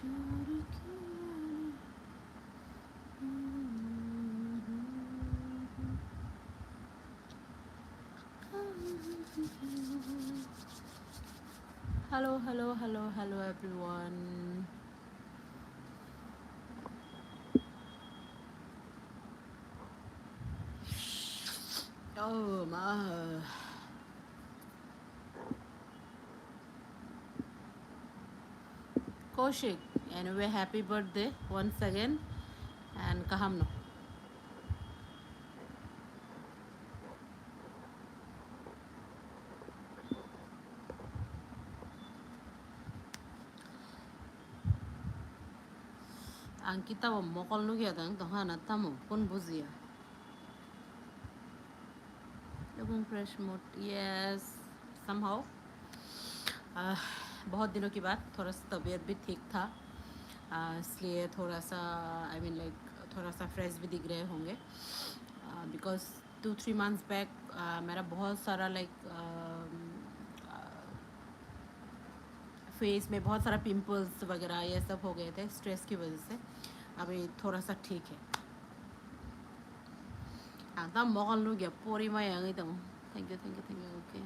Hello everyone. Oh my. Koshik, anyway, happy birthday once again and kahamno. Ang kita mo mokol no kaya tang tohana tamo pun buzia. Looking fresh mood, yes, somehow. बहुत दिनों की बाद थोड़ा सा तबीयत भी ठीक था, इसलिए थोड़ा सा आई मीन लाइक थोड़ा सा फ्रेश भी दिख रहे होंगे बिकॉज 2-3 मंथ्स बैक मेरा बहुत सारा फेस में बहुत सारा पिंपल्स वगैरह ये सब हो गए थे स्ट्रेस की वजह से. अभी थोड़ा सा ठीक है. तब मोगल नु गया पूरी मैं यंगी तो थैंक यू ओके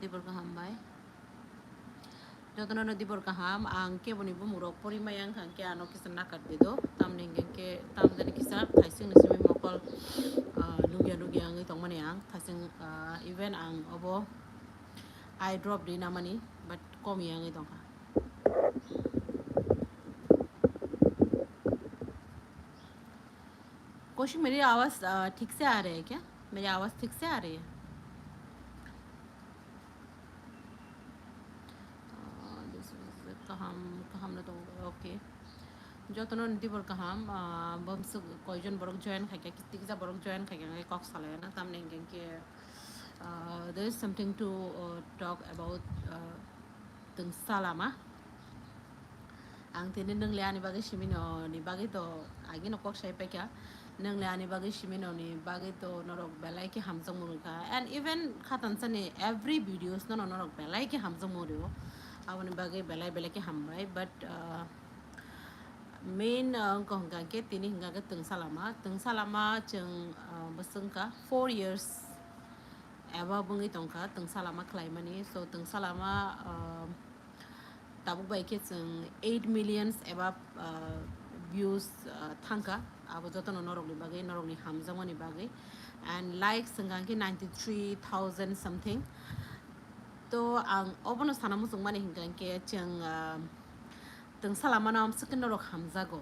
दीपर का हम bye jotono dibor kaham angke boni bu murok pori mayang hangke ano kisa nakat bido tam ningen ke tam dani kisa thaising nisimi mokol nugia angi tong mani ang thaising even ang obo eye drop di namani but komi angi tong ha. कोशिश मेरी आवाज़ ठीक से आ रही है क्या? मेरी आवाज़ ठीक से आ रही है? kaham na to okay. Jotono dibor kaham bams koijon borok join khake kistikza borok join khake ngai kok sala na tam ningen ke there is something to talk about Twngsa lama. Ang tinin nang liani bagay shimino ni bagay to agi no kok shay pe kya nang liani bagay shimino ni bagay to norok belai ki hamjang muruka and even khatan sane every videos no norok belai ki hamjang muru awani bagay belai ki hambai but main ko hanggang ke tini hanggang ke Twngsa lama jeng basengka 4 years ewa bungi tongka Twngsa lama klaimani so Twngsa lama tabuk bai ke jeng 8 millions ewa views thangka abo joto norok ni bagay norok ni hamjang ni bagay and likes hanggang ke 93,000 something to ang obono sana musung mani hanggang ke jeng Twngsa lama na amsakin norok hamjago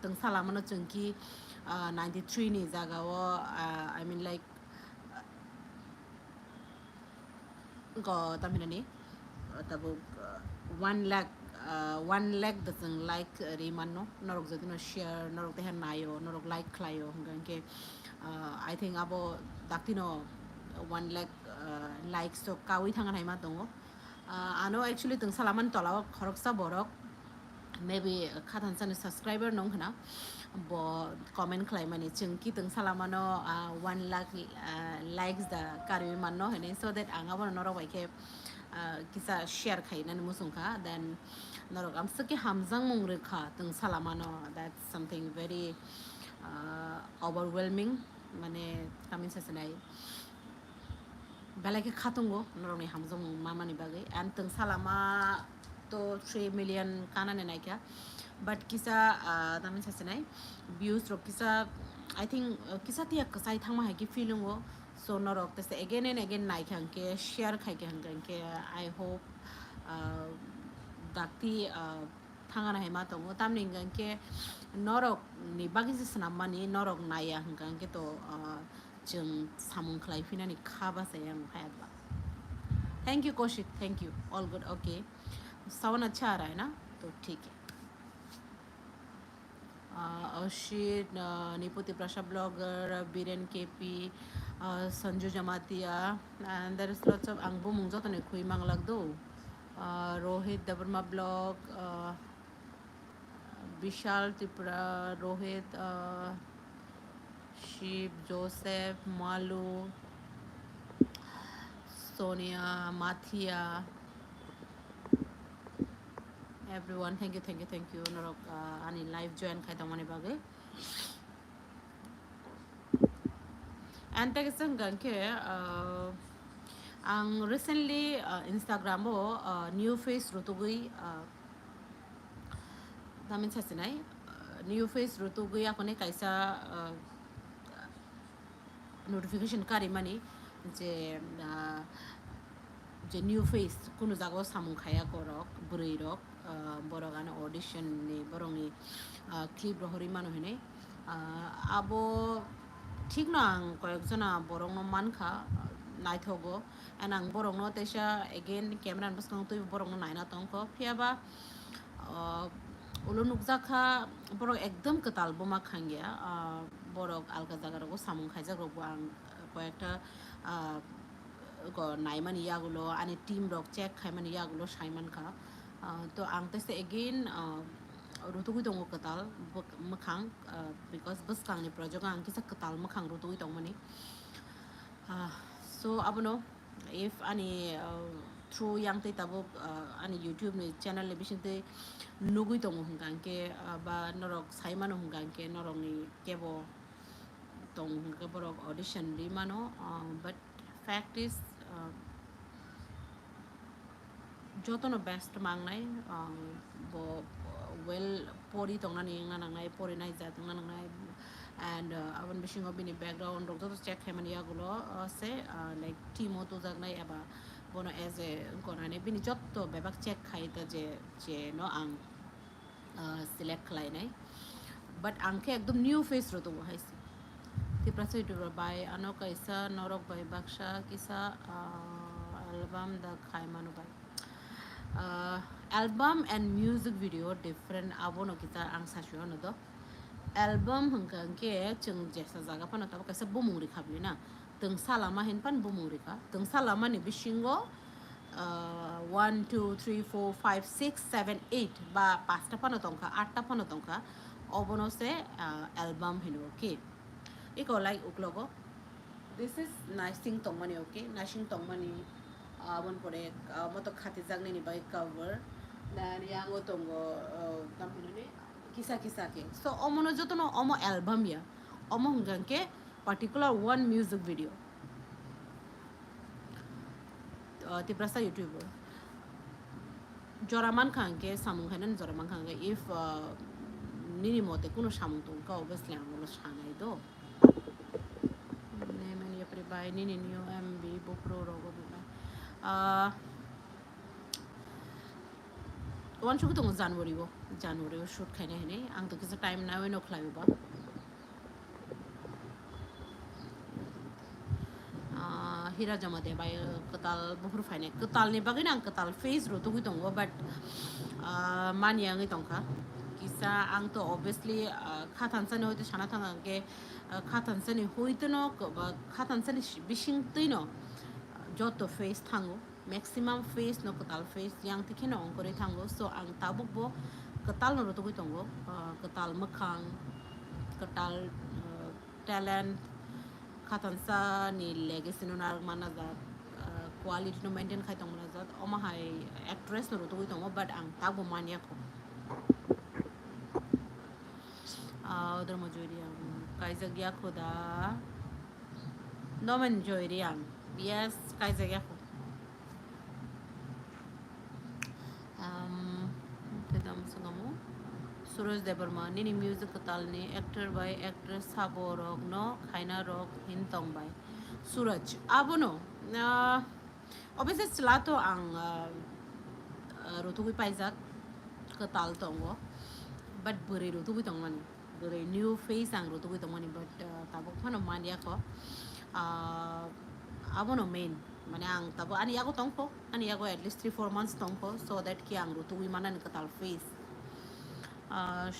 Twngsa lama no jengki 93 ni jaga wo I mean like ko taminani tabuk 1 lakh 1 lakh dasang like rimanno norok jodi no share norok tehan nayo norok like klayo hanggang ke I think abo daktino 1 lakh likes to kawi thangan haima tongo ano actually Twngsa lama tolaw khoroksa borok maybe khatan sane subscriber nong hana bo comment klaimani chengki Twngsa lama no 1 lakh likes da karwi manno hene so that anga bon norok bai ke kisa share khaina musungka then norok amsake hamjang mungrekha Twngsa lama no that's something very overwhelming mane tamin sasanai belai ke khatungo norok ni hamjang mama ni bagai and Twngsa lama to 3 million kana ne naikya but kisa tamin sasanai views ro kisa I think kisa tia kasai thangma hai ki feeling wo so norok tese again and again naikang ke share khai ke hanggang ke I hope dakti thangana hai ma tongo tam ningang ke norok ni bagi se snamani norok naya hanggang ke to jeng samung khlai fina ni khaba se yang hayatba. Thank you Koshik, thank you, all good okay. Sound अच्छा आ रहा है ना तो ठीक है. Ashit, Niputi Prasha blogger, Biren KP, Sanju Jamatia, and there is lots of Angbu Mungzot and Kui Manglagdo, Rohit Dabarma blog, Vishal Tipra, Rohit, Sheep, Joseph, Malu, Sonia, Mathia, everyone. Thank you. Norok ani live join khai tamani bagai. And thank you ganke ang recently Instagram bo new face rutugui damin sa sinai new face rutugui ako ne kaisa notification kari mani je je new face kuno jago samung khaya korok burui rok borok ana audition ni borong ni clip rohori mano hene abo ঠিক না আং কয়েকজনা বরং মানখা নাইথগো and ang borong no tesha again camera bas kang tu borong no naina tong ko phiaba ulo nukja kha borok ekdom katal boma khangya borok alga jaga ro samung khaija ro ang কয়েকটা নাইমান ইয়াগুলো আনি team rock check খাইমান ইয়াগুলো Saiman খা তো আং তেসে again rutugui dong katal makhang because bus kang ni project ang kisa katal makhang rutugui dong mani so abono if ani through yang te tabo ani YouTube ni channel le bishin te nugui dong hungang ke ba norok saimano hungang ke norong ni kebo dong ke borok audition ri mano but fact is jotono best mangnai bo well pori tongna ni nganangai pori nai ja tongna nangai and awan bishing of in background rok to check hemani yagulo se like timo to jagnai aba bono as a konane bini jotto bebak check khaita je no ang select khlai nai but angke ekdom new face ro to haisi ti prasoi to by ano kaisa norok by baksha kisa album da khai manu bai album and music video different abono kita ang sasyo no do album hangkang ke chung jesa jaga pano tabo kaisa bumuri khabli na Twngsa lama hin pan bumuri ka Twngsa lama ni bishingo 1 2 3 4 5 6 7 8 ba pasta pano tongka 8 ta pano tongka obono se album hino okay iko like uklogo this is nicing tongmani okay nicing tongmani abon pore moto khati jagne ni bai cover dan yango tongo tampilune kisa ke so omono jotono omo album ya omo hunganke particular one music video ti prasa youtuber joraman khanke samung hanan joraman khanke if nini mote kuno samung to ka obviously amono shanai do nemen ya pribai nini new mb bopro rogo one shoot tong January shoot khane hene ang to kisa time na no khlai ba hira jama de bai katal buhur faine katal ni bagin ang katal face ro to gitong but man yang itong ka kisa ang to obviously khatan sa no hoite sana thanga ke khatan sa ni hoite no khatan sa ni bishing tino joto face thango maximum face no katal face yang tikhe no ongkore thango so ang tabuk bo katal no to gitongo katal makhang katal talent khatan sa ni legacy no nar mana da quality no maintain khai tong mana zat oma hai actress no to gitongo but ang tabu mania ko odar mo joiri ang kai jagya khoda no man joiri ang yes kai jagya ko tedam sungamo suraj debarma nini music katalni actor by actress sabo rok no khaina rok hintong by suraj abono obviously slato ang rotugui paijak katal tongo but buri rotugui tongmani buri new face ang rotugui tongmani but tabok phano mania ko abono main mane ang tabo ani yago tongpo ani yago at least 3-4 months tongpo so that ki ang rotugui manan katal face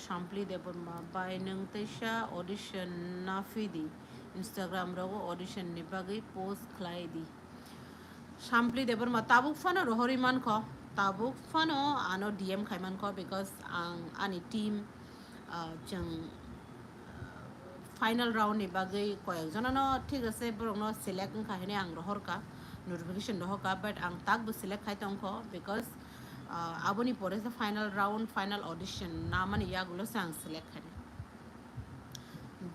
shampli deborma by nang tesha audition na fidi Instagram rogo audition ni bagi post khlai di shampli deborma tabuk fano rohori man ko tabuk fano ano DM khaiman ko because ang ani team jang final round ni bagai koyekjona no thik ase borong no select kha hene ang rohor ka notification rohor ka but ang tak bu select khai tong ko because aboni pore the final round final audition na mani yagulo sang select khane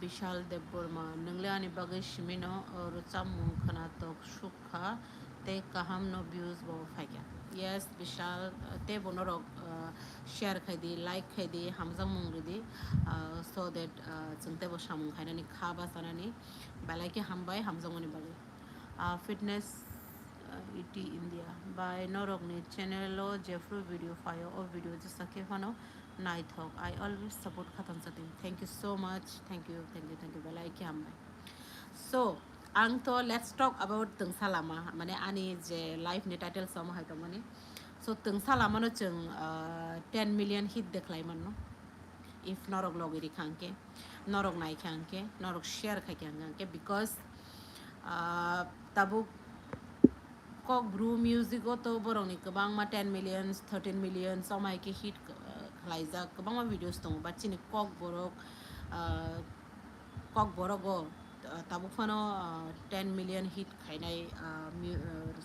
Bishal Deborma nungle ani bagay shimino rucham munkhana tok shukha te kaham no views bo phagya yes Bishal te bonorok share khaidi like khaidi hamza mungridi so that chungte bo samung khainani khaba sanani balai ke hambai hamza moni bagay fitness ET India by Norogni channel o Jeffrey video file or video just sake fano night talk I always support khatan satin thank you so much thank you balai ki hambai so ang to let's talk about Twngsa lama mane ani je live ni title sama hai to mane so Twngsa lama no chung 10 million hit deklai man no if norog logiri khanke norog nai khanke norog share khanke because tabuk kok brew music o to borong ni kabang ma 10 million 13 million samai ke hit khlaija kabang ma videos tong ba chini uh, kok borok go tabuk fano 10 million hit khainai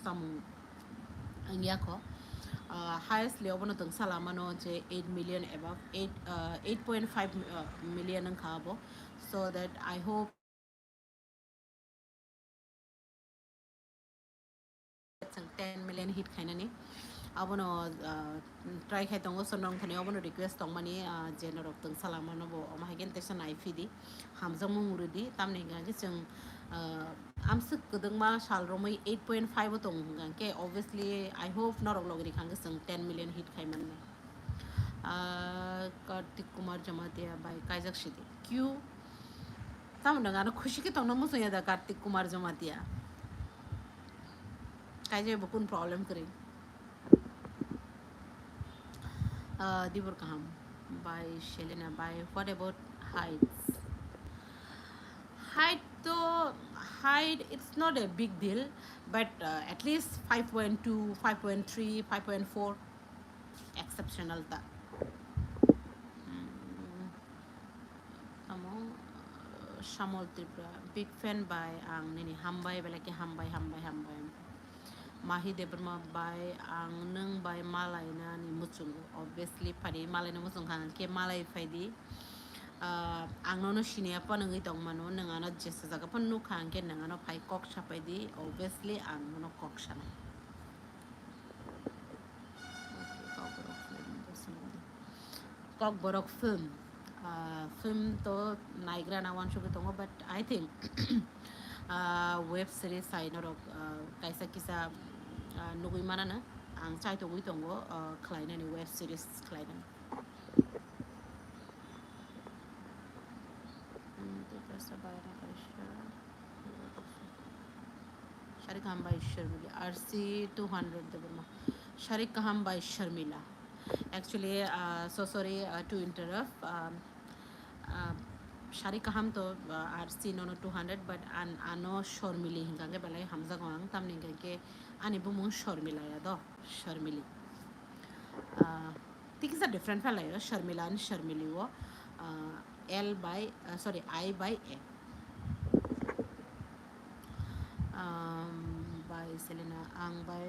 samu angya ko highest level no Twngsa lama no je 8 million above 8.5 million ang khabo so that I hope 10 million hit khainani abono try khai tongo sonong thani abono request tong mani general Twngsa lama no bo ma hagen tesan ifidi hamjang mu murudi tamne ga ge jeng amsuk kudung ma sal romai 8.5 tong gang ke obviously I hope norok logri khang ge 10 million hit khai man Kartik Kumar Jamatia by Kajak Shidi Q tam danga no khushi ke tong no muso ya da Kartik Kumar Jamatia kaje bukun problem kare Dibur Kaham by Shelena by what about heights height it's not a big deal but at least 5.2 5.3 5.4 exceptional ta amo Shamol Tripura big fan by ang nini hambai belaki hambai Mahi Debrma by ang nung by malay na ni muchungo obviously pari malay na muchung kan ke malay faidi ang no shinia pa nang itong mano nang ano just sa kapon no kan ke nang ano pai kok sa di obviously ang no kok siya kok borok film to naigra na wan shugo tongo but I think web series ay norok kaisa kisa nugui mana na ang chai to gui tongo klein ni web series klein Sharik Khan by Sharmila RC 200 deburma Sharik Khan by Sharmila actually so sorry to interrupt Sharik Khan to RC no 200 but ano Sharmili hingange balai hamza goang tam ningange ani bumung Sharmila ya do Sharmili think is a different fella Sharmila and Sharmili wo L by sorry I by A by Selena ang by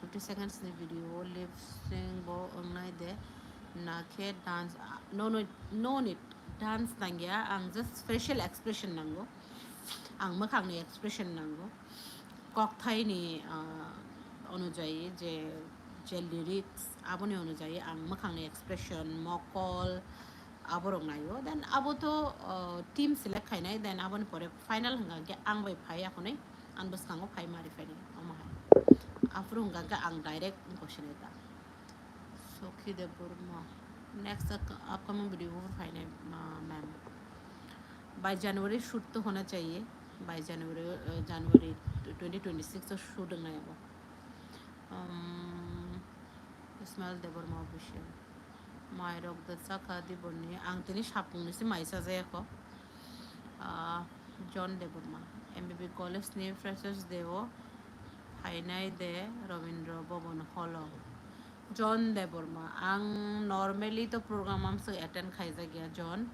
50 seconds ni video lip sync bo ongnai de na ke dance no need dance tangya ang just facial expression nango ang makhang ni expression nango kok thai ni অনুযায়ী যে lyrics aboni অনুযায়ী ang makhang ni expression mokol aborong nayo then abo to team select khainai then abon pore final hanga ke ang bai phai akonai an bus kango phai mari phai ni amahai afrung ga ang direct question eta so khide burma next upcoming video phai nai ma'am by January shoot तो होना चाहिए by January 2026 तो shoot होना है वो Ismail Deborma official Mayrok the Sakadi Bonni ang tini shapung ni si Maisa Zeko John Deborma MBB College ni freshers devo Hainai de Ravindra Bobon Holo John Deborma ang normally to program am se attend khaisa gya John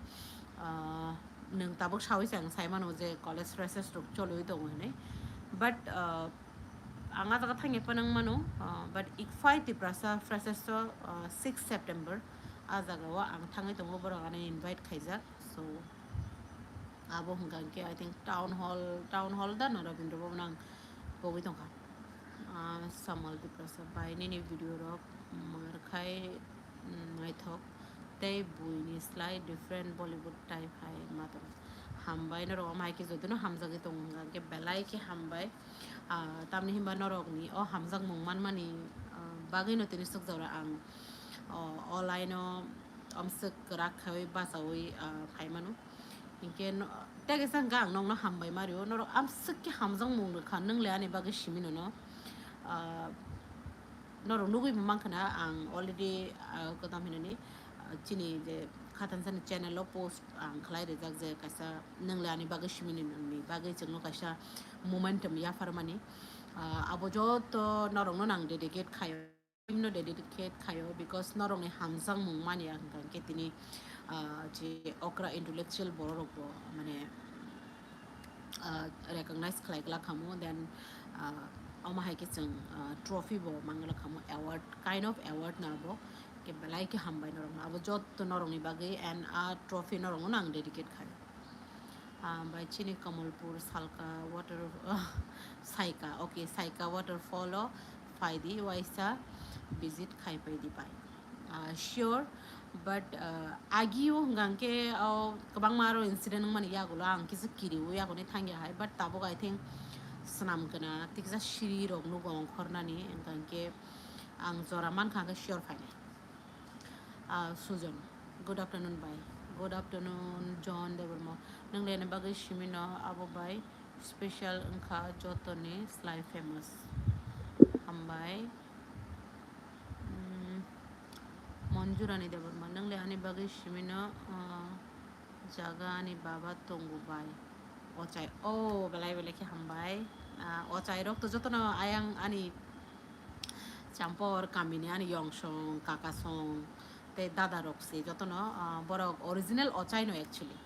nung tabok shawi sang sai man je college freshers tok choloi to ne but anga jaga thange panang mano but ikfai ti prasa frasesto 6 September a jaga wa ang thangai tongo borok ane invite khaijak so abo hungkangke I think town hall da na Rabindra Bhavan ang bogoi tongkha samal ti prasa bai ni video rok markhai naithok tei buini slide different Bollywood type hai matam hambai na ro mai ki jodino hamjagi tonga ke belai ki hambai tamni himba norokni o hamjak mungman mani bagai no tini sok jora ang online amsuk rakhai basawi phaimanu inke tege sang gang nong no hambai mario noro amsuk ki hamjang mung khan nang le ani bagai shimino no noro nugui mangkhana ang already kodam hinani chini je khatan channel lo post ang khlai rejak je kaisa nang le ani bagai shimini ni bagai chengno kaisa momentum ya farmani abo joto norong no nang dedicate khayo no dedicate khayo because norong ni hamjang mung mani ang kan ketini je okra intellectual borok bo mane recognize khlai kla khamu then ama hai ke chang trophy bo mangala khamu award kind of award na bo ke belai ke hambai norong abo jot to norong ni bagai and a trophy norong nang dedicate khayo by chini kamalpur salka water saika okay saika waterfall faidi waisa visit khai pai di pai sure but agio ngangke kabang maro incident man ya gulo ang kis kiri ya ko ni thangya hai but tabo I think snam kana tikza shiri rog nu gong khorna ni ngangke ang zoraman khanga sure fine Susan good afternoon bye good afternoon John Devermo nang lene bagai shimino abo bai special engkha jotone slide famous hambai Manjurani Deverma nang le ani bagai shimino jaga ani baba tongu bai ochai belai belai ki hambai ochai rok to jotono ayang ani champor kamini ani yongsong kakasong te dada rok se jotono borok original ochai no actually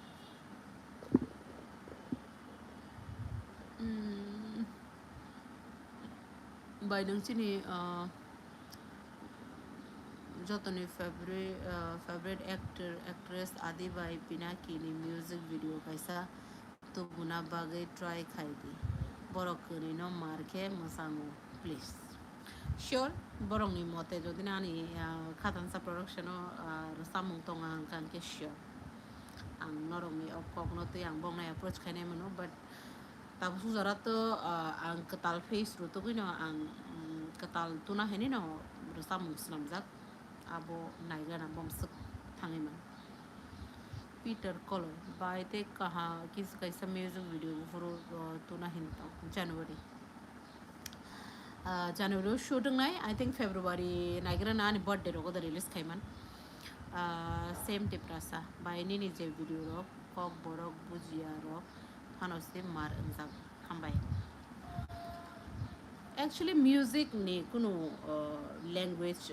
bai nang chini jotoni favorite actor actress adi bai pinaki ni music video kaisa to guna bagai try khaidi borok ni no marke musango please sure borong ni mote jodi nani khatan sa production samung tonga kan ke sure ang norong ni okok no te ang bong na approach khane mano but tabu su zara to ang ketal face ru to no ang ketal tuna heni no samung snamjak abo naiga na bom suk thangai man Peter Color by te kaha kis kaisa music video furu tuna hinta January shooting nai I think February naigra na ni birthday ro da release khaiman same tip rasa by ni ni je video ro kok borok bujia ro phanose mar enjak hambai actually music ni kuno language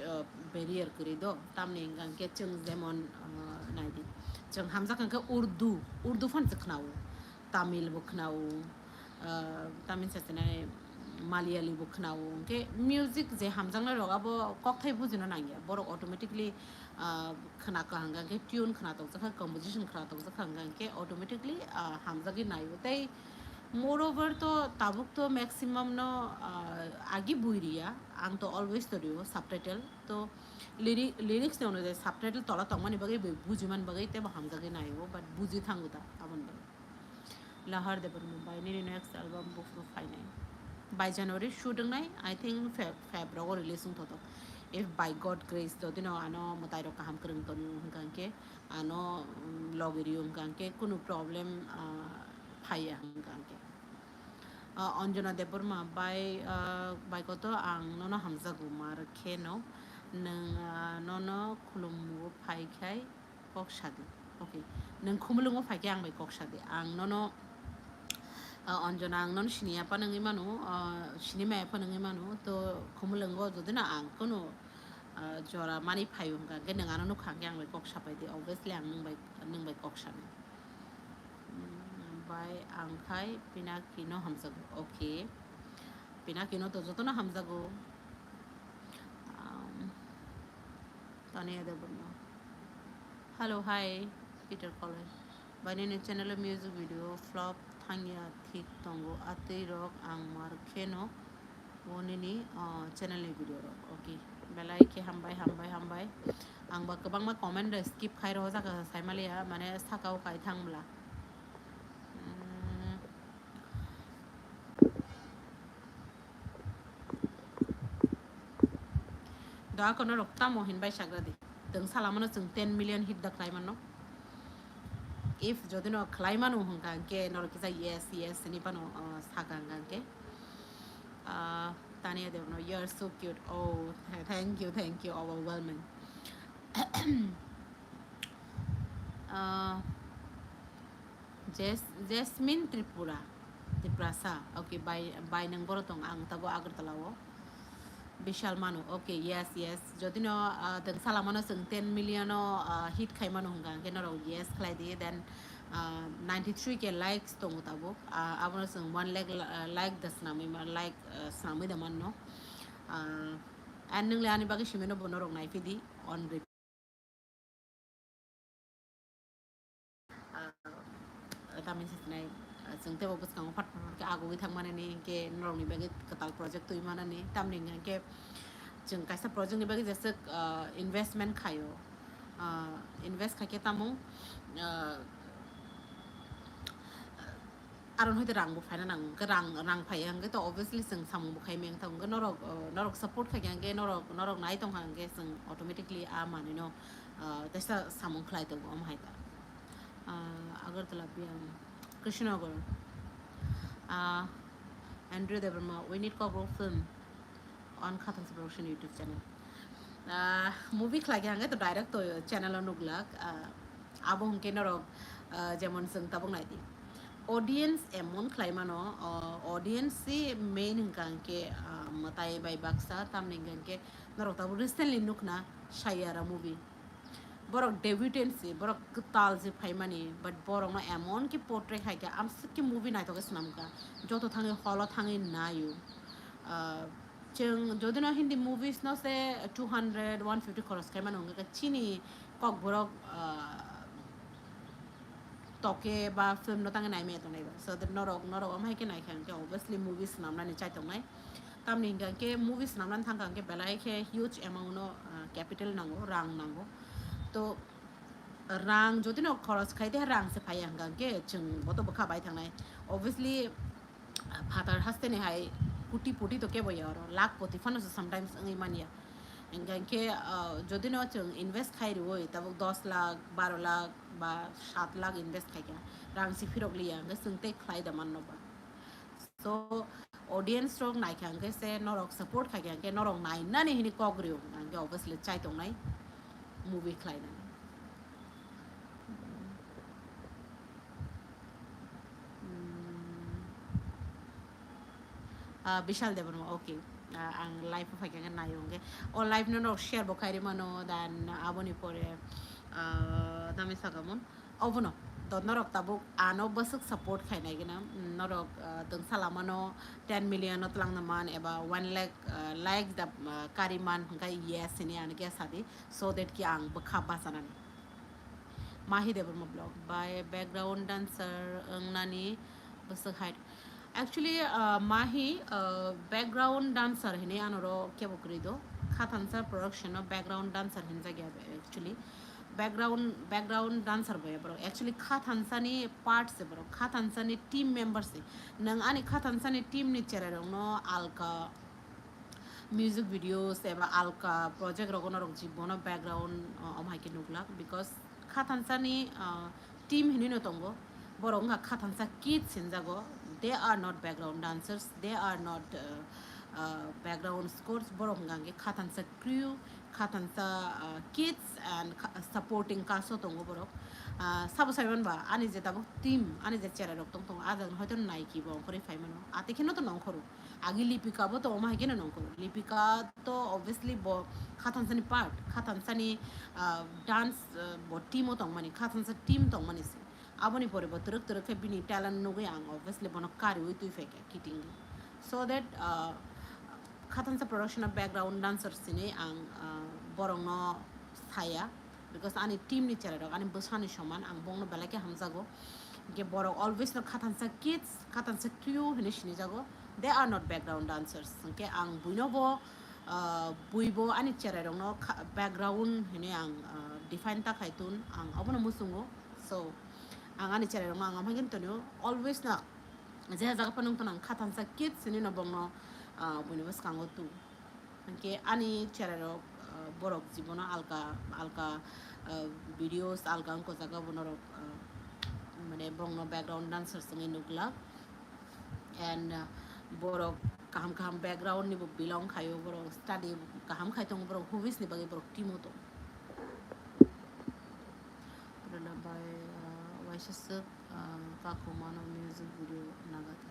barrier kari do tamne ngang ke chung demon naidi chung hamza kan ka urdu fan khnaw tamil bo khnaw tamil satna malayali bo khnaw ke music je hamjang na roga bo kok thai bujino nangya borok automatically khna ka hanga ke tune khna to zakha composition khna to zakha hanga ke automatically hamza gi nayo tai moreover to tabuk to maximum no agi buiria ang to always to do subtitle to lyrics no de subtitle tola tongmani bagai bujiman bagai te hamza ge nayo but buji thanguta abon ba lahar de bar mumbai ni next album book to fine by January shooting nai I think February release to if by God grace to dino ano mutai ro kaham krung to hangkan ke ano logerium kan ke kunu problem phaya hangkan ke Anjana Deburma by koto ang nono hamza gumar keno nang nono khulumu phai khai kok shadi okay nang khumulungo phai kyang bai kok shadi ang nono Anjana ang nono shinia pa nang imanu shinima pa nang imanu to khumulungo jodina ang kono jora mani phayung ka ge nang ano khang kyang bai kok shapai di obviously ang nang bai kok shani by angkai pinakino hamza okay pina kino to joto na hamzago tani ada burma hello hi Peter College Banini channel music video flop thangya thik tongo atei rok ang mar kheno wonini channel ni video rok okay belai ke hambai ang ba kabang ma comment skip khai ro jaga saimalia mane sakau kai thangmla da kono rok tamo hin bai sagradi teng salamano chung 10 million hit da klaimano if jodino klaimano hungka ke nor kisa yes ni pano saganga ke Tania Devno, you're so cute. Oh, thank you, overwhelming. Jasmine Tripura sa. Okay, by nang borotong ang tago Agartalawo. Bishal Manu, okay, yes. Jodi no, the Salamano sung 10 million hit kaimano hunggang, kenoro, yes, Clyde, then 93k likes tong utabok. Abono sung one like the snami, like snami the man no. And nung leani bagi shimeno bonorong naifidi on repeat. Tamin sisnai sung te bopus kang pat ke agu thang mana ni ke norong ni bagi katal project tu mana ni tam ning ke jeng kaisa project ni bagi jese investment khayo invest khake tamu aron hoite rang bu faina nang ke rang phai ang ke to obviously sung samu bu khai meng thang ke norok support khake ang ke norok nai tong hang ke sung automatically a mani no tesa samu khlai to am haita Agartala PM Krishnagar Andrew Deverma we need cover film on Khathansa production YouTube channel movie klagi hange to direct to channel onuglak abo hunke norok jemon sung tabong naiti audience emon klaimano audience si main hingkanke matai bai baksa tamningkanke norok tabu recently nukna shayara movie borok debutancy borok tal je phaimani but borok ma emon ki portrait khai ka am sikki movie nai to snam ka joto thangi holo thangi nayu cheng jodina hindi movies no se 200 150 crores kai manong ka chini kok borok toke ba film no tang nai me to nai so the norok am hai ke nai khan ke obviously movies nam na ni chai tong nai tam ning ke movies nam nan thang kan ke belai ke huge amount no capital nango rang nango to rang jodi no khoros khaide rang se phayang gang ke chung boto bokha bai thang nai obviously phatar haste ne hai puti to ke boyor lakh poti fano sometimes ngai mania engang ke jodi no chung invest khai ro tab 10 lakh 12 lakh ba 7 lakh invest khai ka rang si phirok liya ga sungte khai da man no ba so audience rok nai khang ke se norok support khai ke norok nai na ni hini kogriu ang obviously chai tong nai movie klein Bishal Devan okay ang live pa kaya na yung o live no share bo kairi mano dan aboni pore dami sagamon ovono to norok tabuk ano basuk support khai na gina norok tung salamano 10 million not lang naman eba 1 lakh like the kariman hangkai yes ni an ke sadi so that ki ang bakha basanan mahi debar mo blog by background dancer nani basuk height actually mahi background dancer hine anoro ke bokrido Khathansa production of background dancer hinja gya actually background dancer boy bro actually Khathansa ni parts bro Khathansa ni team members nang ani Khathansa ni team ni chera no alka music videos eba alka project rogono rog jibono background amhai ke nuglak because Khathansa ni team hinino tongo boronga Khathansa kids hinjago they are not background dancers they are not background scores boronga Khathansa crew Khathansa kids and supporting kaso tongo borok sabo saibon ba ani je tabo team ani je chera rok tong adang hoyto nai ki bo kore faimano ate kheno to nong khoru agi lipika bo to ma hagena nong khoru lipika to obviously bo Khathansa ni part Khathansa ni dance bo team o tong mani Khathansa team tong mani aboni pore bo turuk ke bini talent no ge ang obviously bono kari oi tui feke kiting so that khatansa production of background dancers sini ang borong no saya because ani team ni chara ani bosani shoman ang bong no belake hamzago ge borok always no khatansa kids khatansa crew hini shini jago they are not background dancers ke ang buinobo buibo ani chara no background hini ang define ta khaitun ang abono musungo so ang ani chara no ang amhagin tonyo always na je jaga panung tonang khatansa kids sini no bong no buinobos kango tu ke ani chara no borok jibono alka videos alka ko jaga bonoro mane bong no background dancers ngi nukla and borok kaham background ni belong khayo borok study kaham khaitong borok hobbies ni bagi borok timoto rela by waishas kakumano music video nagata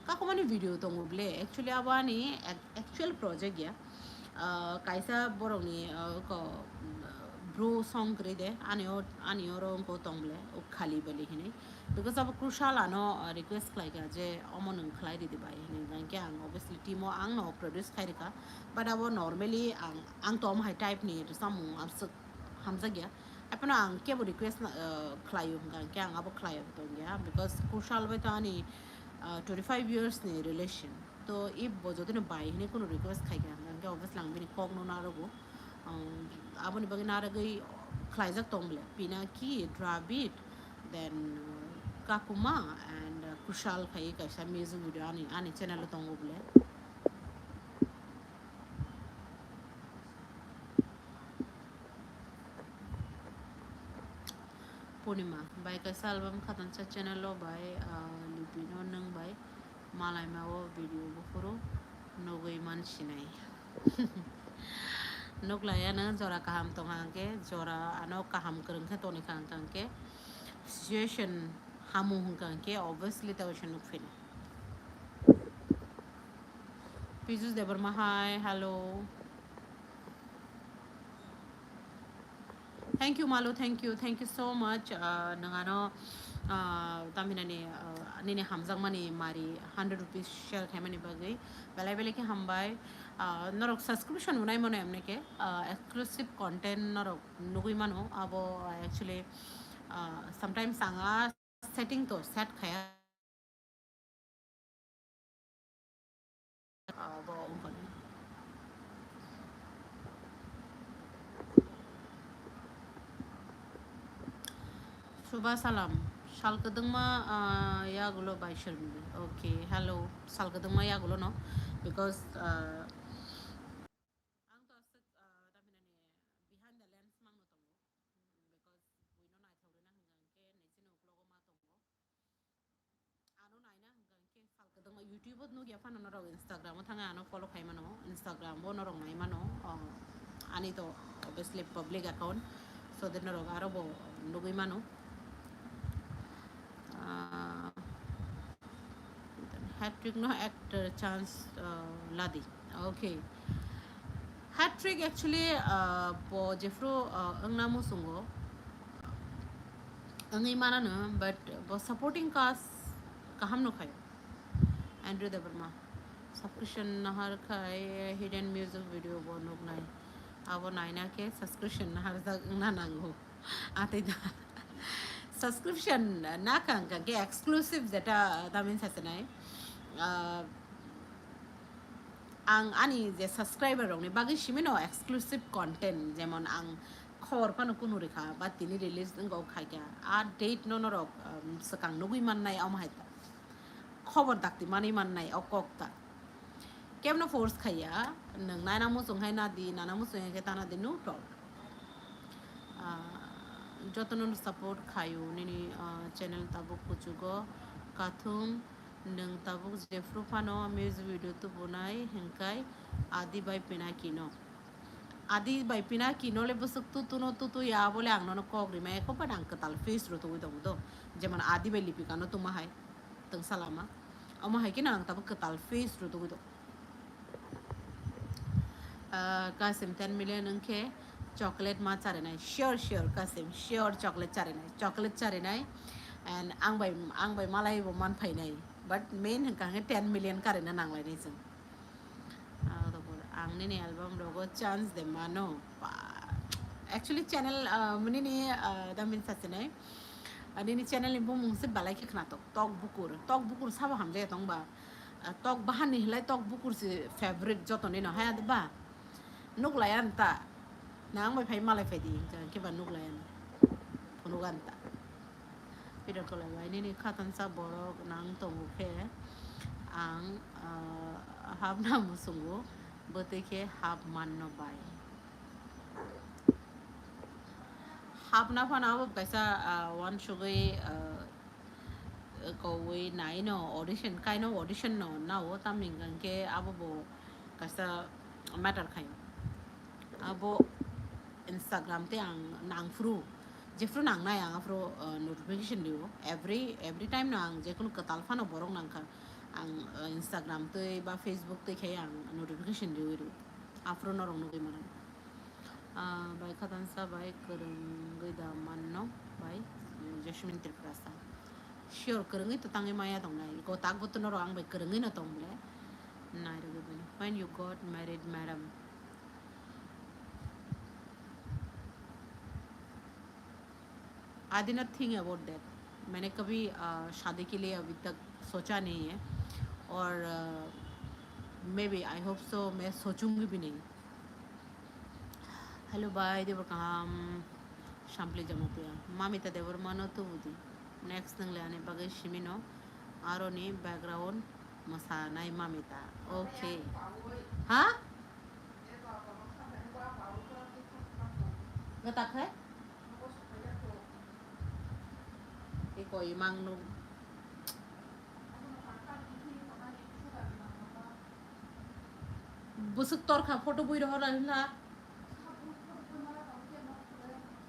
kakumani video tongoble actually abani actual project ya kaisa borok ni ko bro song krede ani oro ko tongle o khali bali hine because अब crucial ano request khai ga je omon khlai di bai hine gan ke ang obviously timo ang no produce khai ka but abo normally ang tom high type ni samu am suk hamza gya apna ang ke bo request khlai gan ke ang abo khlai to gya because crucial bai ta ni 25 years ni relation to if bo jodine bai hine kono request khai ga gan ke obviously lang bini kog no na rogo aboni bagi naragai klaizak tomble pina ki drabit then kakuma and kushal khai kaisa music video ani channel tongoble Purnima by kaisa album khatan cha channel lo by lipino nang by malai mawo video bufuro nogoi man shinai nok layana jora kaham tongangke jora ano kaham kerengke toni kangke situation hamu hungkangke obviously tawshan nuk fina Pizus Debarma hi hello thank you Malu thank you so much nangano tamina ni nini hamzang mani mari 100 rupees share khamani bagai belai belai ke hambai norok subscription unai mano emne ke exclusive content norok nugui mano abo actually sometimes anga setting to set khaya abo Shubha salam salkadungma ya gulo by Sharmili okay hello salkadungma ya gulo no because ang to asat tamina ni behind the lens mang no tongo because we know na thawre na hangke nesino uklogo ma tongo ano naina hangke salkadungma YouTube no gya fana no Instagram thanga ano follow khai mano Instagram bo no rong nai mano ani to obviously public account so then no aro bo nugui mano hat trick no actor chance ladi okay hat trick actually po jefro angna mo sungo angai mana no but po supporting cast kaham no khayo Andrew Debarma subscription nahar khai hidden music video bonok nai abo naina ke subscription nahar na nango ate da subscription na kang ke exclusive data tamin sasanai ang ani je subscriber rong ni bagi shimino exclusive content jemon ang khor pano kuno rekha ba tini release ngo khaika a date no no rok sakang nugui man nai am haita khobor dakti mani man nai okokta kemno force khaya nang nana mo sung hai na di nana mo sung ke tana de no problem jotonon support khayo nini channel tabuk kuchugo kathum nang tabuk jefru phano music video tu bonai hengkai adi by pinakino adi by pinakino le busuk tu ya bole angno no kogri me ko padang katal face ro tu do jeman adi by lipikano tu mahai Twngsa lama ama hai kinang tabuk katal face ro tu do kasim 10 million angke chocolate ma chare nai sure kasim sure chocolate chare nai and ang bai malai bo man phai nai but main hengkang 10 million karena nang lai ni seng ang ni album logo chance de mano actually channel muni ni damin sasene ani ni channel ni bung se balai ke khna tok bukur saba hamje tong ba tok bahan ni lai tok bukur se favorite joto ni no ha ba nuk layan ta nang mai phai malai phai di ke ba nuk layan nugan ta pidar ko lai ni ni khatan sa borok nang tong ke ang hab na musungo bote ke hab man no bai hab na phana ab kaisa one sugai ko we nai no audition kai no audition no na o tam ning ke abo bo kaisa matter khai abo Instagram te ang nang fru je fru nang na yang fru notification dio every time nang je kun katal phano borong nang ka ang Instagram te ba Facebook te khe ang notification dio ri afro no rong no ke maran bai khatan sa bai kereng gai da man no bai jasmine triprasa sure kereng itu tangi maya tong nai ko tak gut no rong bai kereng no tong ble nai ro bai when you got married madam I did not think about that मैंने कभी शादी के लिए अभी तक सोचा नहीं है और may B I hope so मैं सोचूंगी भी नहीं हेलो बाय देवर काम शाम्पली जमातिया मामिता देवर मानो तो बुद्धि नेक्स्ट नंग ले आने बगे शिमिनो आरो ने बैकग्राउंड मसानाई मामिता ओके हाँ गताक है कोई मांग लो busuk tor kha photo bui roh la la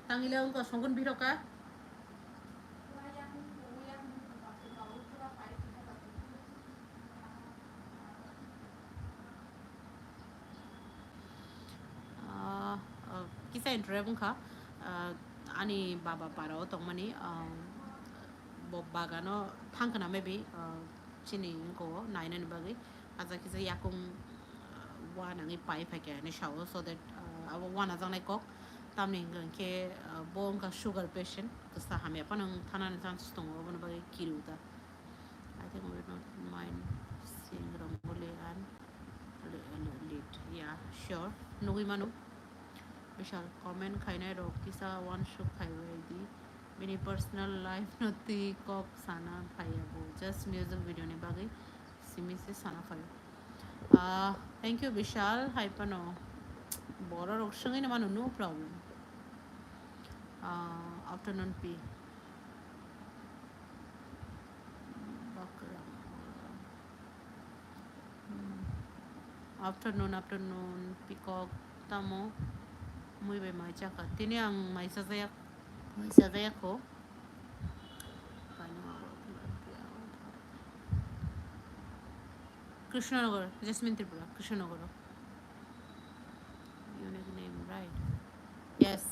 tangile ongko songon biroka kisa intro bungkha ani baba paro tongmani bagano thangkana maybe chini ko nainan bagi aza kisa yakung wana ngi pai phake ni shawo so that awa wana jang nai kok tamni ke bong ka sugar patient kasa hame panang thanan chance tong obon bagi kiruta I think we not mind seeing rangoli and lit yeah sure nui manu vishal comment khaina ro kisa one shuk khai di mini personal life noti kok sana phaiabo just music video ne bagai simi se sana phai thank you vishal haipano boro rok sangai na manu no problem afternoon p afternoon peacock tamo muy be mai chaka tini ang mai sa ko Krishnanagar, Jasmine Tripura, Krishnanagar. Unique name, right? Yes,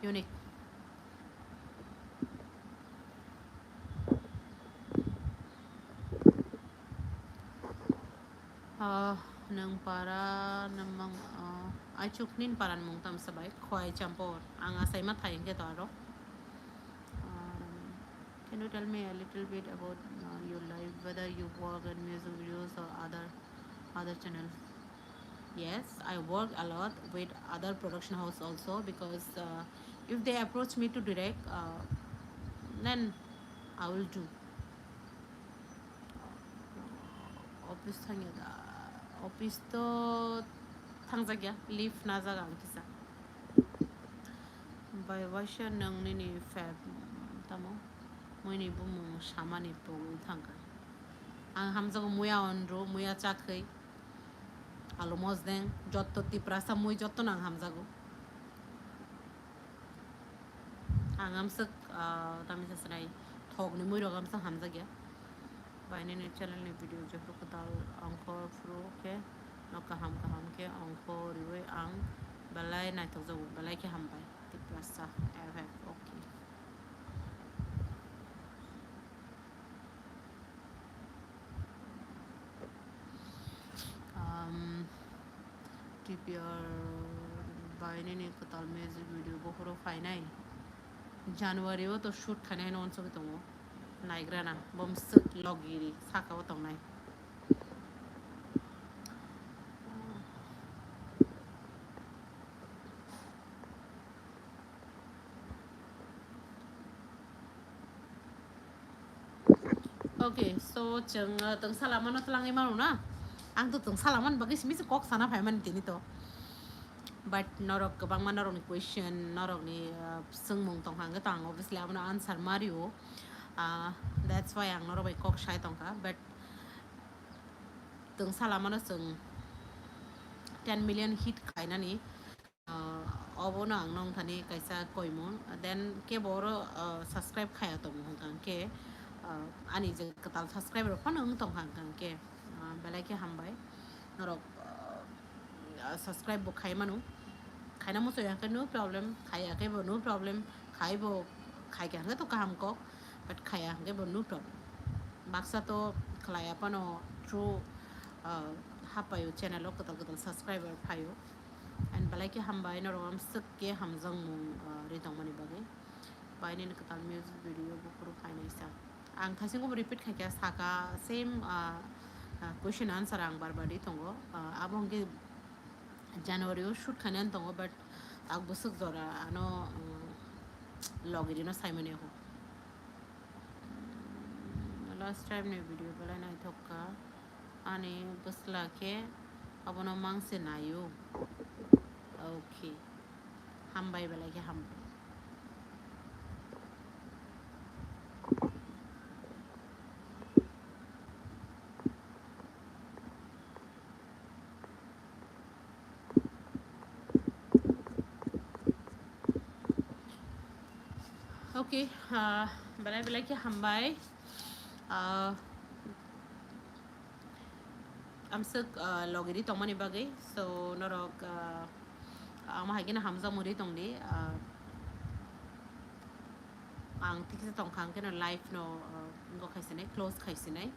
unique. Nang para namang ay chuknin paran mong tam sabay khoai champor ang asay matay ke taro. Can you tell me a little bit about your life, whether you work in music videos or other channels? Yes, I work a lot with other production house also because if they approach me to direct, then I will do. Office to thangzagya leave nazaga angkisa. By washa nang nini fab tamo. Moini bumung shamani po thangka. Ang hamzago muya onro muya chakai. Alomos den jotto tiprasa mui jotto nang hamzago. Ang hamsak tami sasrai thog ni mui rogam sa hamzagya. Baine ne channel ne video je prokotal angko fro ke kaham ke angko riwe ang balai na thogzago balai ke hambai tiprasa okay. TPR बायनायनि कताल music video बखरो फायनाय January तो shoot खानाय non सो तो नायग्राना बमस लगिरि साकाव तंनाय Okay, so Twngsa lama no telang imanu na. Ang to Twngsa laman bagi simi se kok sana phaman tini to. But norok kabang man norok ni question norok ni sengmung tong hang tang obviously I'm gonna answer Mario. That's why ang norok by kok shai tong ka. But Twngsa lama no seng 10 million hit kai na ni. Obo na ang nong thani kaisa koimo. Then ke boro subscribe kaya tong hong kang ke. Ani je katal subscriber pon ang tong hang kang ke. Balai ke hambai norok subscribe bo khai manu. Khai na mo so yang no problem. Khai ya ke bo no problem. Khai bo khai ke hang to kaham ko. But khai ya ke bo no problem. Baksa to khlaya pano through hapayo channel ko katal subscriber phayo. And balai ke hambai norok am suk ke hamjang mung ritong mani bage. Bainin katal music video bo puro khai na isa. Ang thasing ko repeat khai ke saka same question answer ang barbadi tongo abong ke January shoot khanan tongo but ag busuk zora ano login no simon ho last time ne video bala na thokka ani busla ke abono mangse nayo okay hambai bala ke hambai Okay, balai ke hambai amsuk logiri tongmani bagai so norok ama hagina hamza muri tongdi ang tikse tong khang kena live no ngo khaisine close khaisine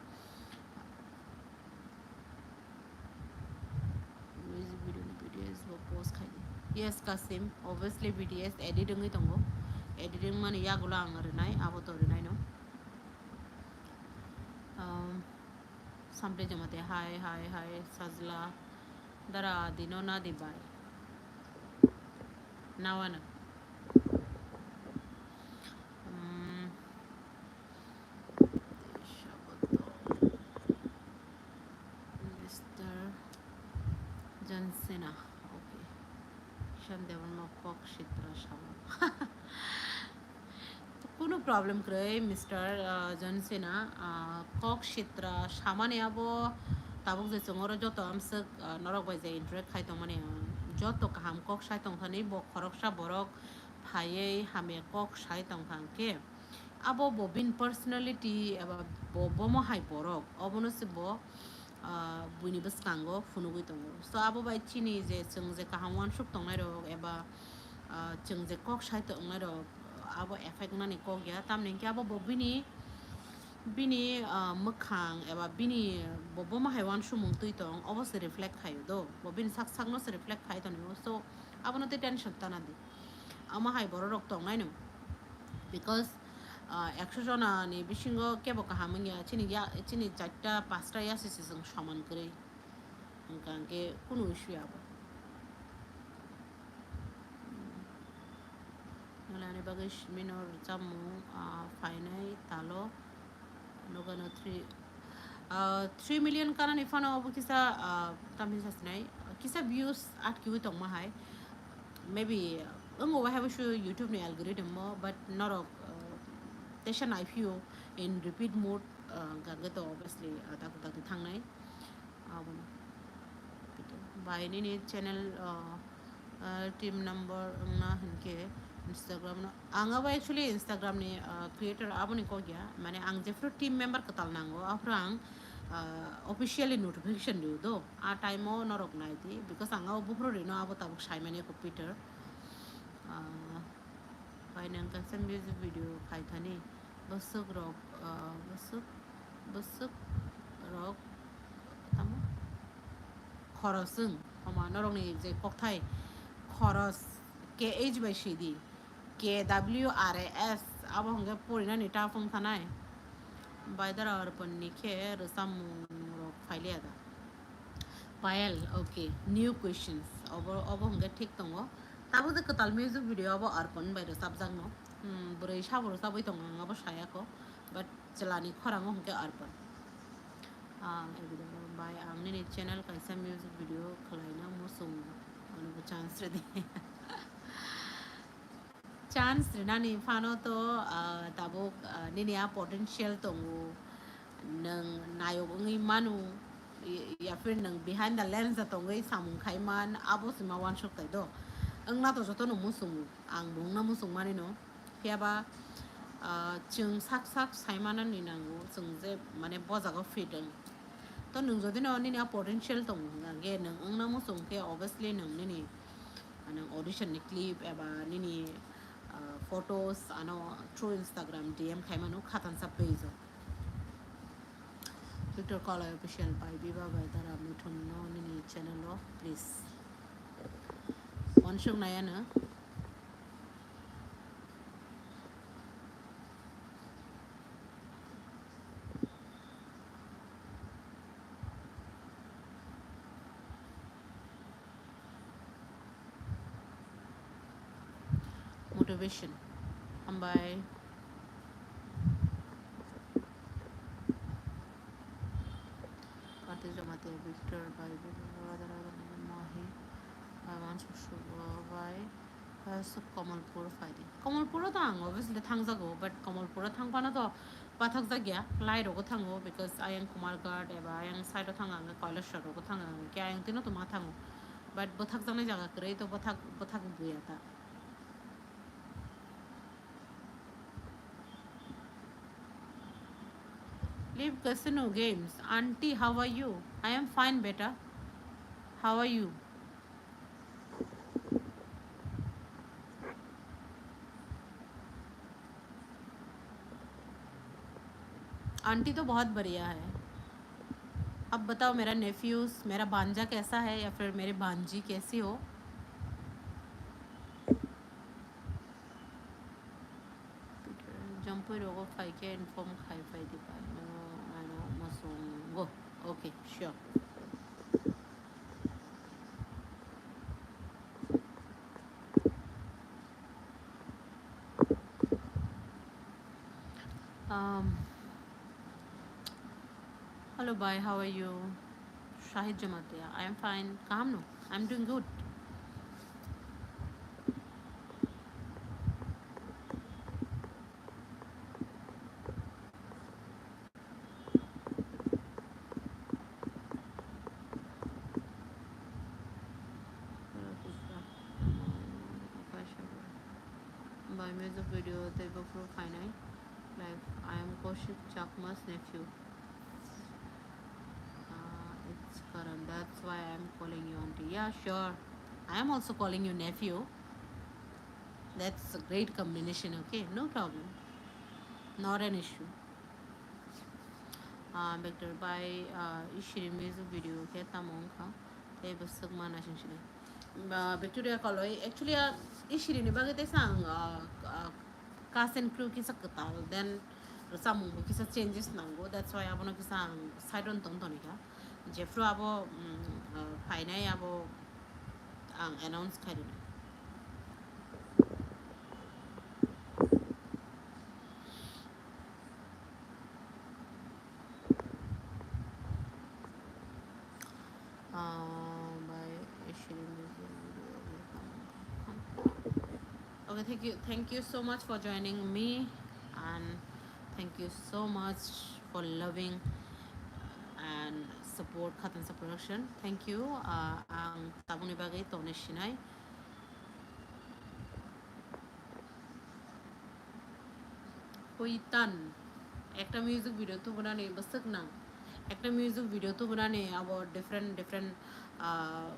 music video BTS wo post khai yes Kasim obviously BTS editing ngi tongo editing man ya gula ang renai abo to renai no sample jamate hi sajla dara dino na dibai nawana Mr. Jansena okay Shandevan ma kok shitra shama কোনো problem করে mister Janasena cock ক্ষেত্র সামানে আবো তাবুক যে চঙর যত আমসক নরক by যে interact খাই মানে যত কাহাম কক সাই তংথানি ব খরকসা বরক ফাইয়ে হামে কক সাই তংথাংকে আবো ববিন পার্সোনালিটি এবা ববম হাই বরক অবনসে ব বুইনি বসকাঙ্গো ফুনুগুই দङ সো আবো বাই চিনি যে जों যে কাহাম ওয়ান সুক তংনাই রক এবা जों যে cock Sai তংনাই rock abo effect nani ko gya tamne kya bo bini mukhang eba bini bobo ma haiwan shumung tui tong obos reflect khayo do bobin sak sak no se reflect khai ton so abo no te tension tana di ama hai boro rok tong nai no because 100 jona ni bisingo kebo kahamung ya chini chatta pasta ya se sing saman kre ngangke kuno issue abo Nalani bagish minor jamu finai talo nogano 3 million kanan ifano obu kisa tamisa sinai kisa views at kiwi tong mahai maybe ungo wa have show YouTube ni algorithm mo but not of station I view in repeat mode gagato obviously taku thangnai abun by ni channel team number na hinke Instagram no anga ba actually Instagram ni creator aboni ko gya mane ang jefro team member katal nango afrang officially notification diu do a time o norok nai di because anga bufro rino abo tabuk sai mane ko Peter finance kan music video khai thani basuk rok basuk rok tamo khorosung homa norong ni je kokthai খরচ K H by CD K W R S abo hongge porina ni ta phong thanai baidara ar pon ni khe resam ro faile ada payal okay new questions abo hongge thik tongo tabo de katal music video abo ar pon bai resab jang no burai sabor sabai tong abo saya ko but jalani khorang hongge ar pon by angni ni channel kaisa music video khalaina musung anu chance re de chance nani fano to tabok ninia potential tongu nang nayok ngi manu ya fir nang behind the lens tongu samung khaiman abo sima wan shok tai do ang na to joto no musung ang bung na musung mani no fiaba chung sak saimana ni nangu chung je mane boja go fiteng to nung jodi no ninia potential tongu ge nang ang na musung ke obviously nang ni anang audition ni clip eba nini photos ano through Instagram DM khaimanu khatan sa page Twitter call official by biba by dara mithun no nini channel lo please one shung naya na motivation by Jamate Victor by Mahi by Mansur by Kamalpur fighting Kamalpur tang obviously Twngsa go but Kamalpur thang pana to pathak jagya lai ro go thango because I am Kumarghat eba I am side thanga Kailashwar ro go thanga kya ang tino to ma thango but bothak jane jaga kre to bothak buya ta Live casino games. Auntie, how are you? I am fine, beta. How are you? Aunty तो बहुत बढ़िया है अब बताओ मेरा nephews मेरा भांजा कैसा है या फिर मेरी भांजी कैसी हो जंपो रोगो फाइ के इन्फॉर्म खाई फाइ दी पाए I know masong go okay sure hello bye how are you Shahid Jamatia I am fine calm no I'm doing good by music video they go for finite like I am Kaushik Chakma's nephew it's Karan that's why I am calling you auntie yeah sure I am also calling you nephew that's a great combination okay no problem not an issue Victor by Ishiri music video keta monka they basag mana shinshine Victoria Kaloi actually Ishiri ni bagay te sang cast and crew kisa katal then rasamung kisa changes nango that's why abono kisa side on tong tonika Jeffro abo finai abo ang announce kharin by Ishiri music video okay thank you so much for joining me and thank you so much for loving and support Khatansa production thank you ang tabong ni bagay to neshinay Kuitan একটা music video তো बनाने बस तक ना একটা music video तो बनाने अब डिफरेंट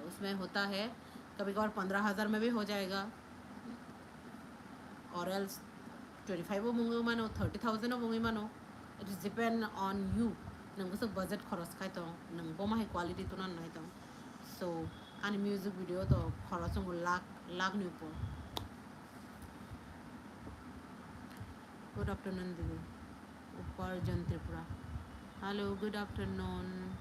उसमें होता है कभी कभार 15,000 में भी हो जाएगा और एल्स 25 वो मूंगे मानो 30,000 वो मूंगे मानो it is depend on you नंगो सब बजट खरच खाई तो नंगो माहे क्वालिटी तो ना नहीं तो सो Ani music video to kharachung lakh ni upor. Good afternoon didi. Uparjan Tripura. Hello, good afternoon.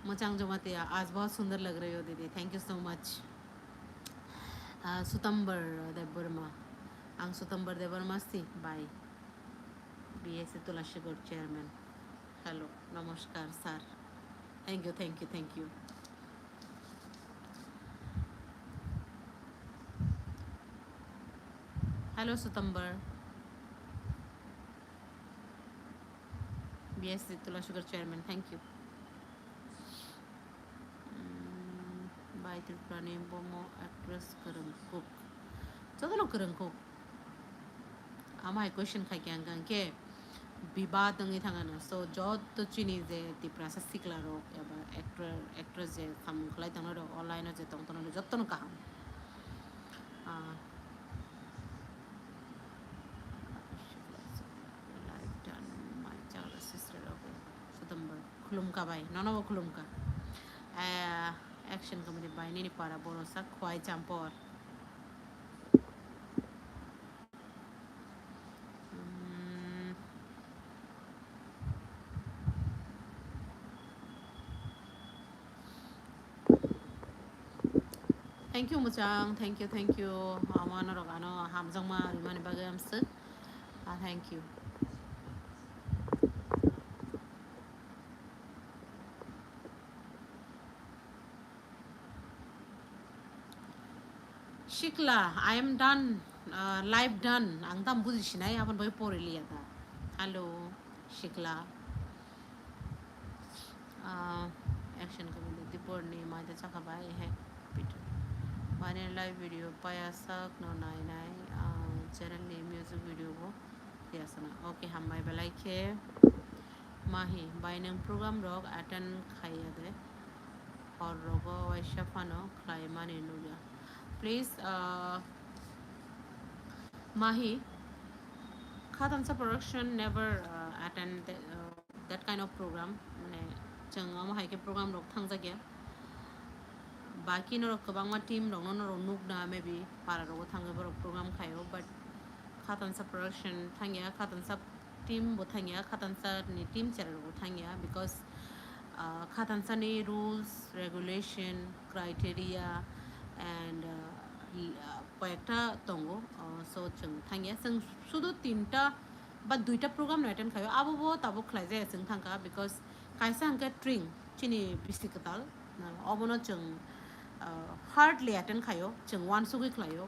मचांग Jamatia आज बहुत सुंदर लग रही हो दीदी. Thank you so much. Sutambar Deburma. Ang Sutambar Deburma si. Bye. BSC Tulashigod Chairman. Hello. Namaskar, sir. Thank you, thank you, thank you. Hello, Sutambar. BSC Tulashigod Chairman. Thank you. Bye, Tripurani Bomo actress Karan Cook. Todo lo Karan Cook. Ama question khai kyang kang ke विवाद दंगे थांगाना so जो तो चीनी जे ती प्रासा सिकला रो या बा actress जे हम खलाई तनो रो ऑनलाइन जे तंग तनो जत्तो न कहा live done my child sister okay सितंबर खुलुम का भाई ननो वो खुलुम का एक्शन कमेडी भाई नहीं पारा बोलो सा ख्वाई चांपोर Thank you, Muchang. Thank you, thank you. Amano rogano hamjang ma rimani bagam se. Thank you. Shikla, I am done. Live done. Ang tam buzi shinai apan boy pori liya ta. Hello, Shikla. Action comedy. Dipor ni ma de chaka bai hai. Peter. Mane live video payasak no nai nai. Channel ni music video bo. Yasana. Okay, ham bai belai ke. Mahi. Bai nang program rog attend khaya de. Or rogo waisha fano klai mani nulia. Please, Mahi, Khatansa production never attend that kind of program. Chang ama hai ke program rok Twngsa kya. Baki no rok kabang ma team rok no rok nuk na maybe para rok Twngsa rok program khayo, but Khatansa production thangya Khatansa team bo thangya Khatansa ni team chara rok thangya because Khatansa ni rules, regulation, criteria and কয়েকটা তঙ্গ so जों थांगिया जों শুধু তিনটা বা দুইটা programme attend খাयो আবো তাবো খ্লাই যায় जों थांखा बिकज कायसा हांखे ट्रिं चिनि बिसिकताल अबनो जों हार्डलि अटेन्ड खायो जों वान सुगै ख्लायो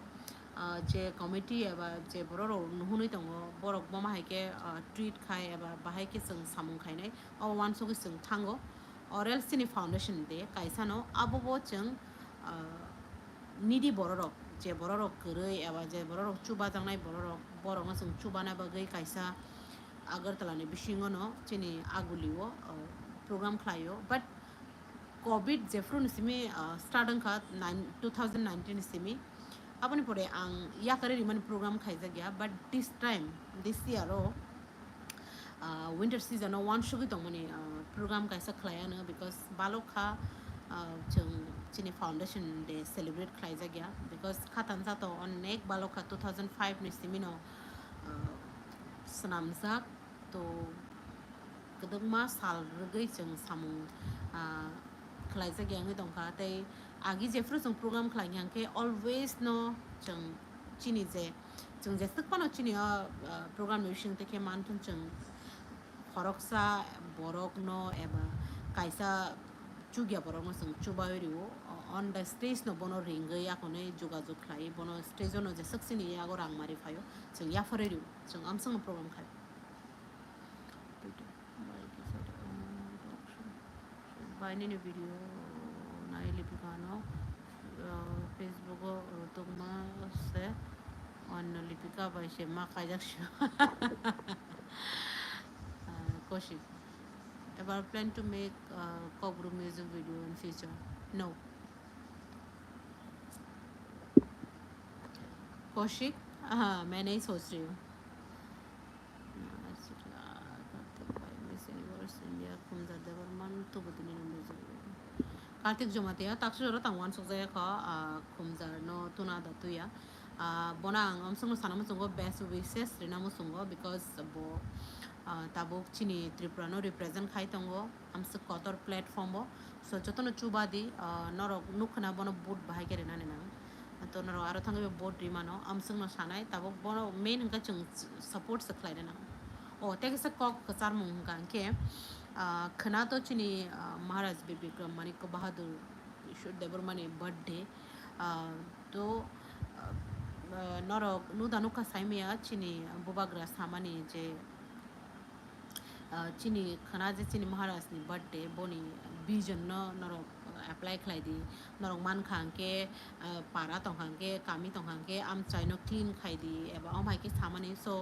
जे कमिटि एबा जे बर' नुहुनै दङ बरक बमाहायके ट्रिट खाय एबा बाहायके जों सामुं खायनाय अ वान सुगै जों थांगो अरेल सिनि फाउन्डेशन दे कायसानो आबो जों निदि बर'रक जे बर'रक गोरै एबा जे बर'रक चुबा जांनाय बर'नो जों चुबाना बागै कायसा आगरतलानि बिसिङनो चिनि आगुलियो प्रोग्राम ख्लायो बाट कोविड जेफ्रुनिसिमि स्टार्टंखा 2019 सिमि अपनी परे आं या करे रिमन प्रोग्राम खायजा गया बाट दिस इयारो विंटर सीजन वान शुगि दंमनि प्रोग्राम कायसा ख्लायानो बिकज बालखा जों चिनि फाउंडेशन डे सेलिब्रेट खायजा गया बिकज खातानसा तो अनेक बालखा 2005 नि सिमिनो सनामजाक तो गदमा साल रगै जों सामु खायजा गया नgai दंखा तै आगि जेफ्रु जों प्रोग्राम खायहांके अलवेज नो जों चिनि जों जेसकपानो चिनि प्रोग्राम मिउसिं तेके मानथुन जों खरकसा बरक नो एबा कायसा चुगिया बरक जों चुबायरियो on the stage no bono ringai akone jogajog khlai bono stage no je saksini yago rang mari phayo जों या फरेरियो जों आमसंग प्रोग्राम खाय बायनि भिडियो नाय लिपिकानो फेसबुक तोमा से अन लिपिका बायसे मा कायजाक्ष कोशिश ever plan to make co-group music video in future? No. Kaushik हाँ मैं नहीं सोच रही हूँ कार्तिक जमाते ताकसु जरा तंगवान sok jaya kha khumjar no tuna da tuya bona ang amsung sana musungo best wishes rina musungo because bo tabuk chini tripura no represent khai tongo amsu kotor platform bo so jotono chubadi norok nukhna bono boot bahai kere na nena to noro aro thangi boat rimano amsung no sanai tabuk bono main hingka chung support sa khlai na o tege sa kok kasar mung hingka ke khana to chini Maharaj Bikram Manik Bahadur देवरमानी birthday तो नरक नुदानुका साइमिया चिनी बुबाग्रा सामानी जे चिनी खना जे चिनी महाराज नि birthday बोनी vision न नरक एप्लाई खाइदी नरक मान खांके पारा तंखांके कामी तंखांके आम चाइनो क्लीन खाइदी एबा आम हाइके सामानी सो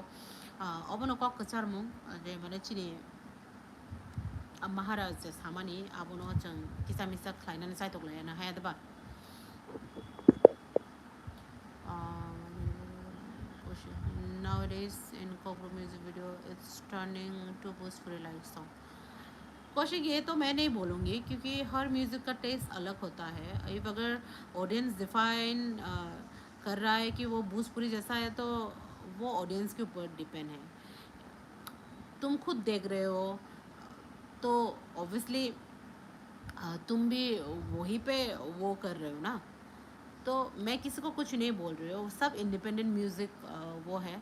अबनो कक कचारमु जे माने चिनी महाराज सामानी abono chang kisa misa khlaina sai tok la na ha da ba nowadays in Kokro music video it's turning to Bhojpuri like song Kaushik ये तो मैं नहीं बोलूँगी क्योंकि हर म्यूज़िक का टेस्ट अलग होता है अब अगर ऑडियंस डिफाइन कर रहा है कि वो भोजपुरी जैसा है तो वो ऑडियंस के ऊपर डिपेंड है तुम खुद देख रहे हो तो ऑब्वियसली तुम भी वहीं पे वो कर रहे हो ना तो मैं किसी को कुछ नहीं बोल रही हूँ सब इंडिपेंडेंट म्यूज़िक वो है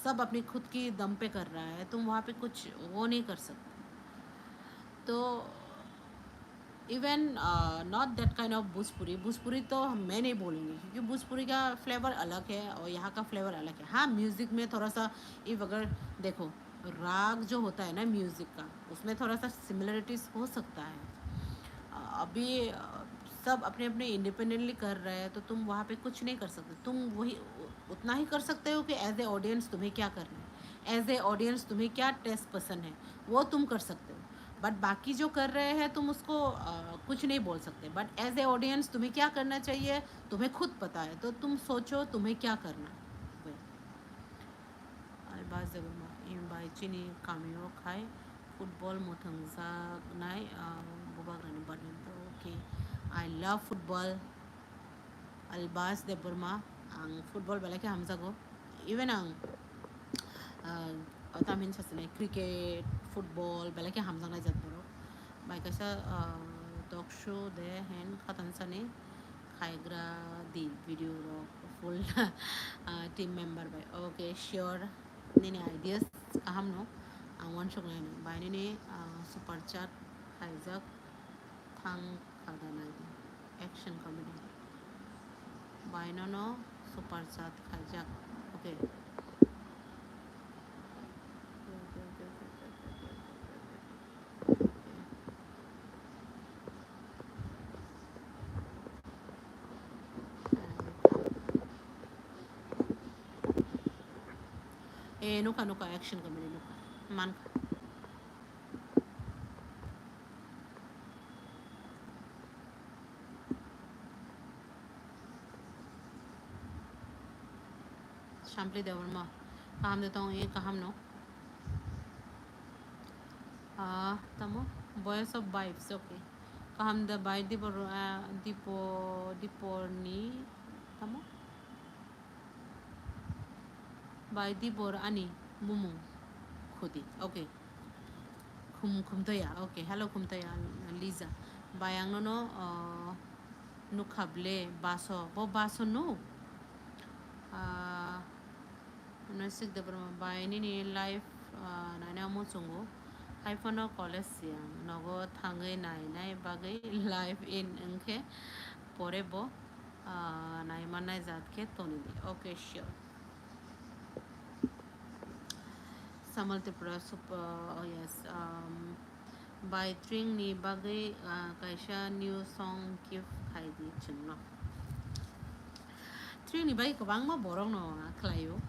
सब अपनी खुद की दम पे कर रहा है तुम वहाँ पे कुछ वो नहीं कर सकते तो even not that kind of Bhojpuri तो मैं नहीं बोलूँगी क्योंकि भोजपुरी का फ्लेवर अलग है और यहाँ का फ्लेवर अलग है हाँ म्यूज़िक में थोड़ा सा इफ अगर देखो राग जो होता है ना म्यूज़िक का उसमें थोड़ा सा सिमिलरिटीज़ हो सकता है अभी सब अपने अपने इंडिपेंडेंटली कर रहे हैं तो तुम वहाँ पे कुछ नहीं कर सकते तुम वही उतना ही कर सकते हो कि एज ए ऑडियंस तुम्हें क्या करना है एज ए ऑडियंस तुम्हें क्या टेस्ट पसंद है वो तुम कर सकते हो बट बाकी जो कर रहे हैं तुम उसको कुछ नहीं बोल सकते बट एज ए ऑडियंस तुम्हें क्या करना चाहिए तुम्हें खुद पता है तो तुम सोचो तुम्हें क्या करना है बाज बाय चिनी कामियो खाए फुटबल मोथंजा नाय बुबाग्रानि birthday okay I love football. Albas de Burma ang football balake hamzago. Even ang tamin sa sinay cricket, football balake hamzang na jat boro. Bay kasa talk show de hen khatan sa ne khaigra di video ro full team member bay. Okay, sure. Nene ideas kaham no. Ang one shot na bay nene super chat khaizak thang action comedy बाइनो super साथ खाजक okay ए नुका action comedy नुका मान शाम्पली देवरमा काम देता हूँ ये काम नो तमो बॉयस ऑफ वाइफ्स ओके काम द बाय दीपोरनी तमो बाय दीपोर अनि मुमु खुदी ओके खुमतया ओके हेलो खुमतया लीजा बायांग नो नुखाबले बासो वो बासो नो Nasik de Burma by any life Nana Musungo Hyphono Colosseum Nogo Tangai Nai Bagay life in Unke Porebo Naimana Zatke Tony okay sure Samaltipura super oh yes by Tring Ni Bagay Kaisha new song Kif Kaidi Chimno Tring Ni Bagay Kabangma Borono Klayo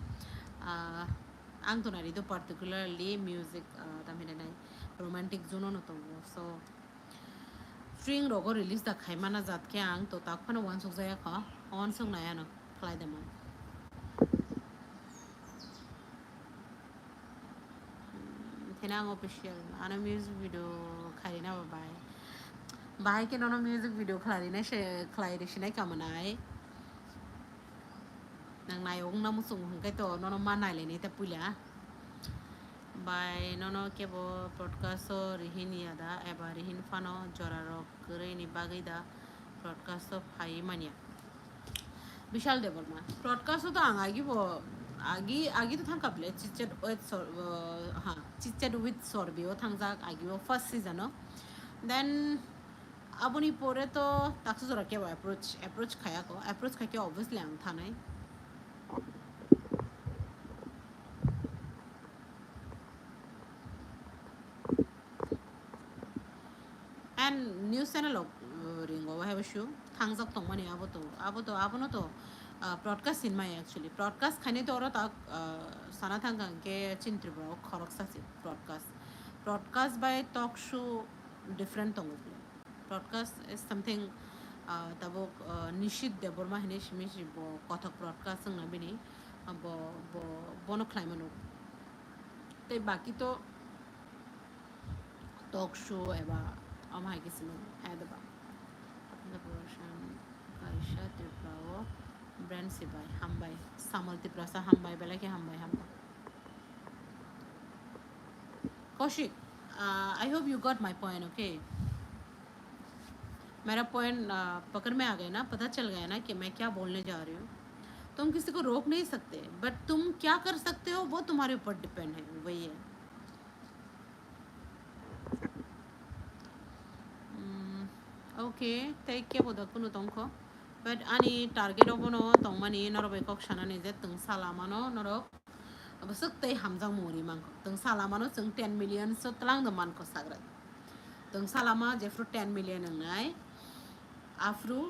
ang to narito particularly music tamina nai romantic zuno no to so string rogo release da khaimana jat ke ang to tak phana wan sok jaya kha on sok naya no khlai dama thenang official ana music video khaina bye bahay ke nono music video khlari na she khlai re shinai kamanai nang nai ong na musung hungkai to nono manai le ni ta pula by nono kebo podcast o rihin yada eba rihin fano jorarok kore ni bagai da podcast o phai mania বিশাল দেবর্মা ব্রডকাস্টও তো আগে আগে আগে তো থাকাবলে chit-chat with হ্যাঁ chit-chat with সরবিও থাকজাক আগেও first সিজনও দেন আপনি পরে তো তাকসু জরা কেবা অ্যাপ্রোচ খায়াকো অ্যাপ্রোচ খাইকে অবভিয়াসলি আং থানাই and news channel ringo wa have show thangjak tong mani abo to broadcast in my actually broadcast khane to ora ta sana thanga ke chintri bro khorok sa broadcast by talk show different tong broadcast is something tabo nishit debor ma hine shimish bo kothok broadcast na bini bo bono claimano te baki to talk show eba amai kisino adaba the version kaisha tibrao brand sibai hambai samal tibrasa hambai bela ke hambai Kaushik I hope you got my point okay मेरा point पकड़ में आ गया ना पता चल गया ना कि मैं क्या बोलने जा रही हूँ तुम किसी को रोक नहीं सकते बट तुम क्या कर सकते हो वो तुम्हारे ऊपर डिपेंड है वही है okay take care boda kuno tongko but ani target obono tongmani norobe kok shanani je Twngsa lama no norok abasuk tei hamjang mori mangko Twngsa lama no chung 10 million so tlang the man ko sagra Twngsa lama je fru 10 million ngai afru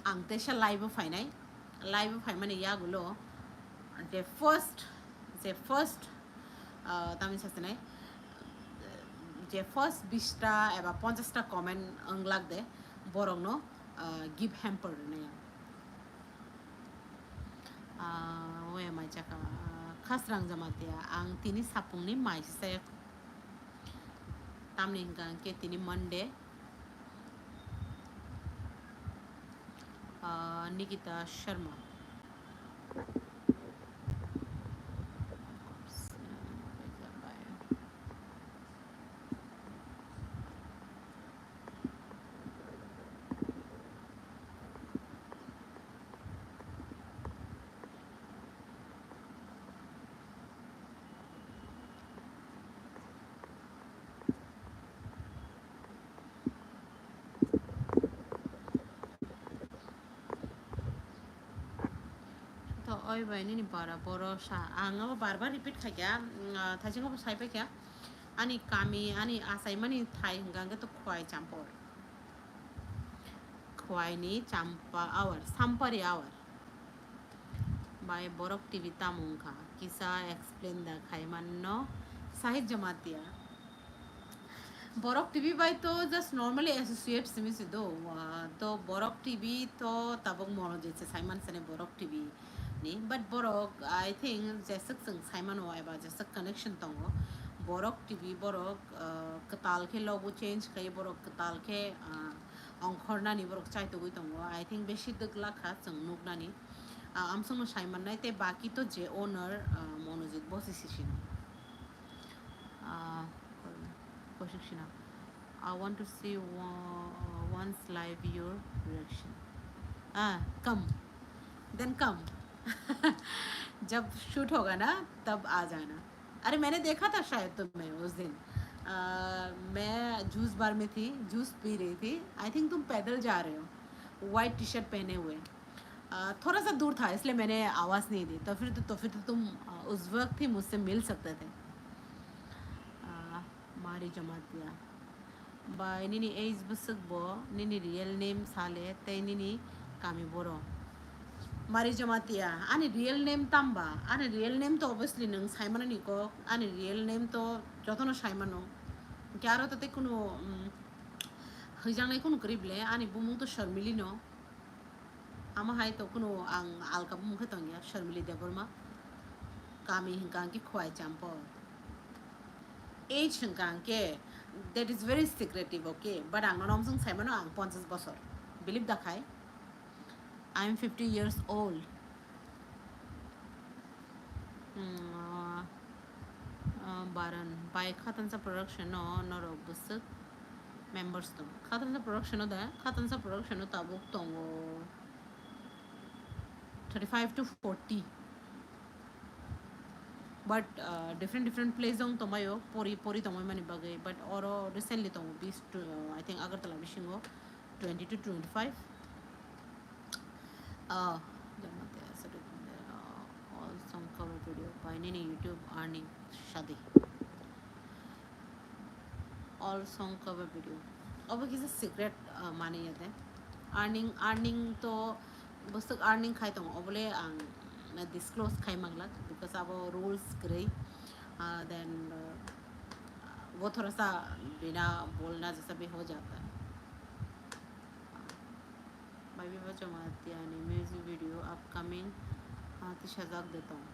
ang tesha live fainai live faimani yagulo the first tamin sasenai যে first 20টা এবা 50টা comment আংলাক দে বরং no give hamper নে way মাই চাকা খাসরাং জামাতিয়া আং তিনি সাপুংনি মাইসে তামনি গাং কে তিনি মানডে নিকিতা শর্মা ওই বাইনি নি bara boro sa anga barbar repeat khaja thajingo saipe kya ani kami ani asai mani thai hanganga to khwai champor khwai ni champa hour sampari hour by borok tv tamungkha kisa explain da khai manno sahit jamatia borok tv by to just normally associate simi sido to borok tv to tabok mono jese saiman sene borok tv ni but borok I think jesek sung saiman wa ba jesek connection tongo borok tv borok katal ke logo change kai borok katal ke ongkhorna ni borok chai to gui tongo I think beshi dugla kha sung nukna ni amsung saiman nai te baki to je owner monojit bosi sishin Koshikshina I want to see once live your reaction come then come जब shoot होगा ना तब आ जाना अरे मैंने देखा था शायद तुम्हें उस दिन मैं जूस बार में थी जूस पी रही थी आई थिंक तुम पैदल जा रहे हो वाइट टी शर्ट पहने हुए थोड़ा सा दूर था इसलिए मैंने आवाज़ नहीं दी तो फिर तुम उस वक्त ही मुझसे मिल सकते थे मारी जमात दिया बाय निनी एज बसक बो निनी रियल नेम साले ते निनी कामी बोरो Mari Jamatia, ani real name tamba, ani real name to obviously nung Simon Nico, ani real name to Jotono Simano. Chiaro tate kuno Hijang kuno crible, ani bumu to Sharmilino. Ama hai to kuno ang alkabum katonga, Sharmili de Burma. Kami hinkanki kwai champo. age hengkang ke that is very secretive okay but ang nom sung sai mano ang 50 bosor believe da khai I'm 50 years old baran by khatansa production no norok busuk members to khatansa production no da khatansa production no tabuk tongo 35 to 40 but different place dong tomayo pori tomoy mani bagay but oro recently tomo bis to I think agartala bishingo 20 to 25 jamate asadu all song cover video by nini YouTube earning shadi all song cover video अब किसी secret माने याद है earning तो बस तक earning खाई तो अबले आंग ना disclose खाई मांगला because अब rules करे then वो थोड़ा सा बिना बोलना जैसा भी हो जाता है भाई भी बच्चों मारती है म्यूजिक वीडियो अपकमिंग तिशाजाक देता हूँ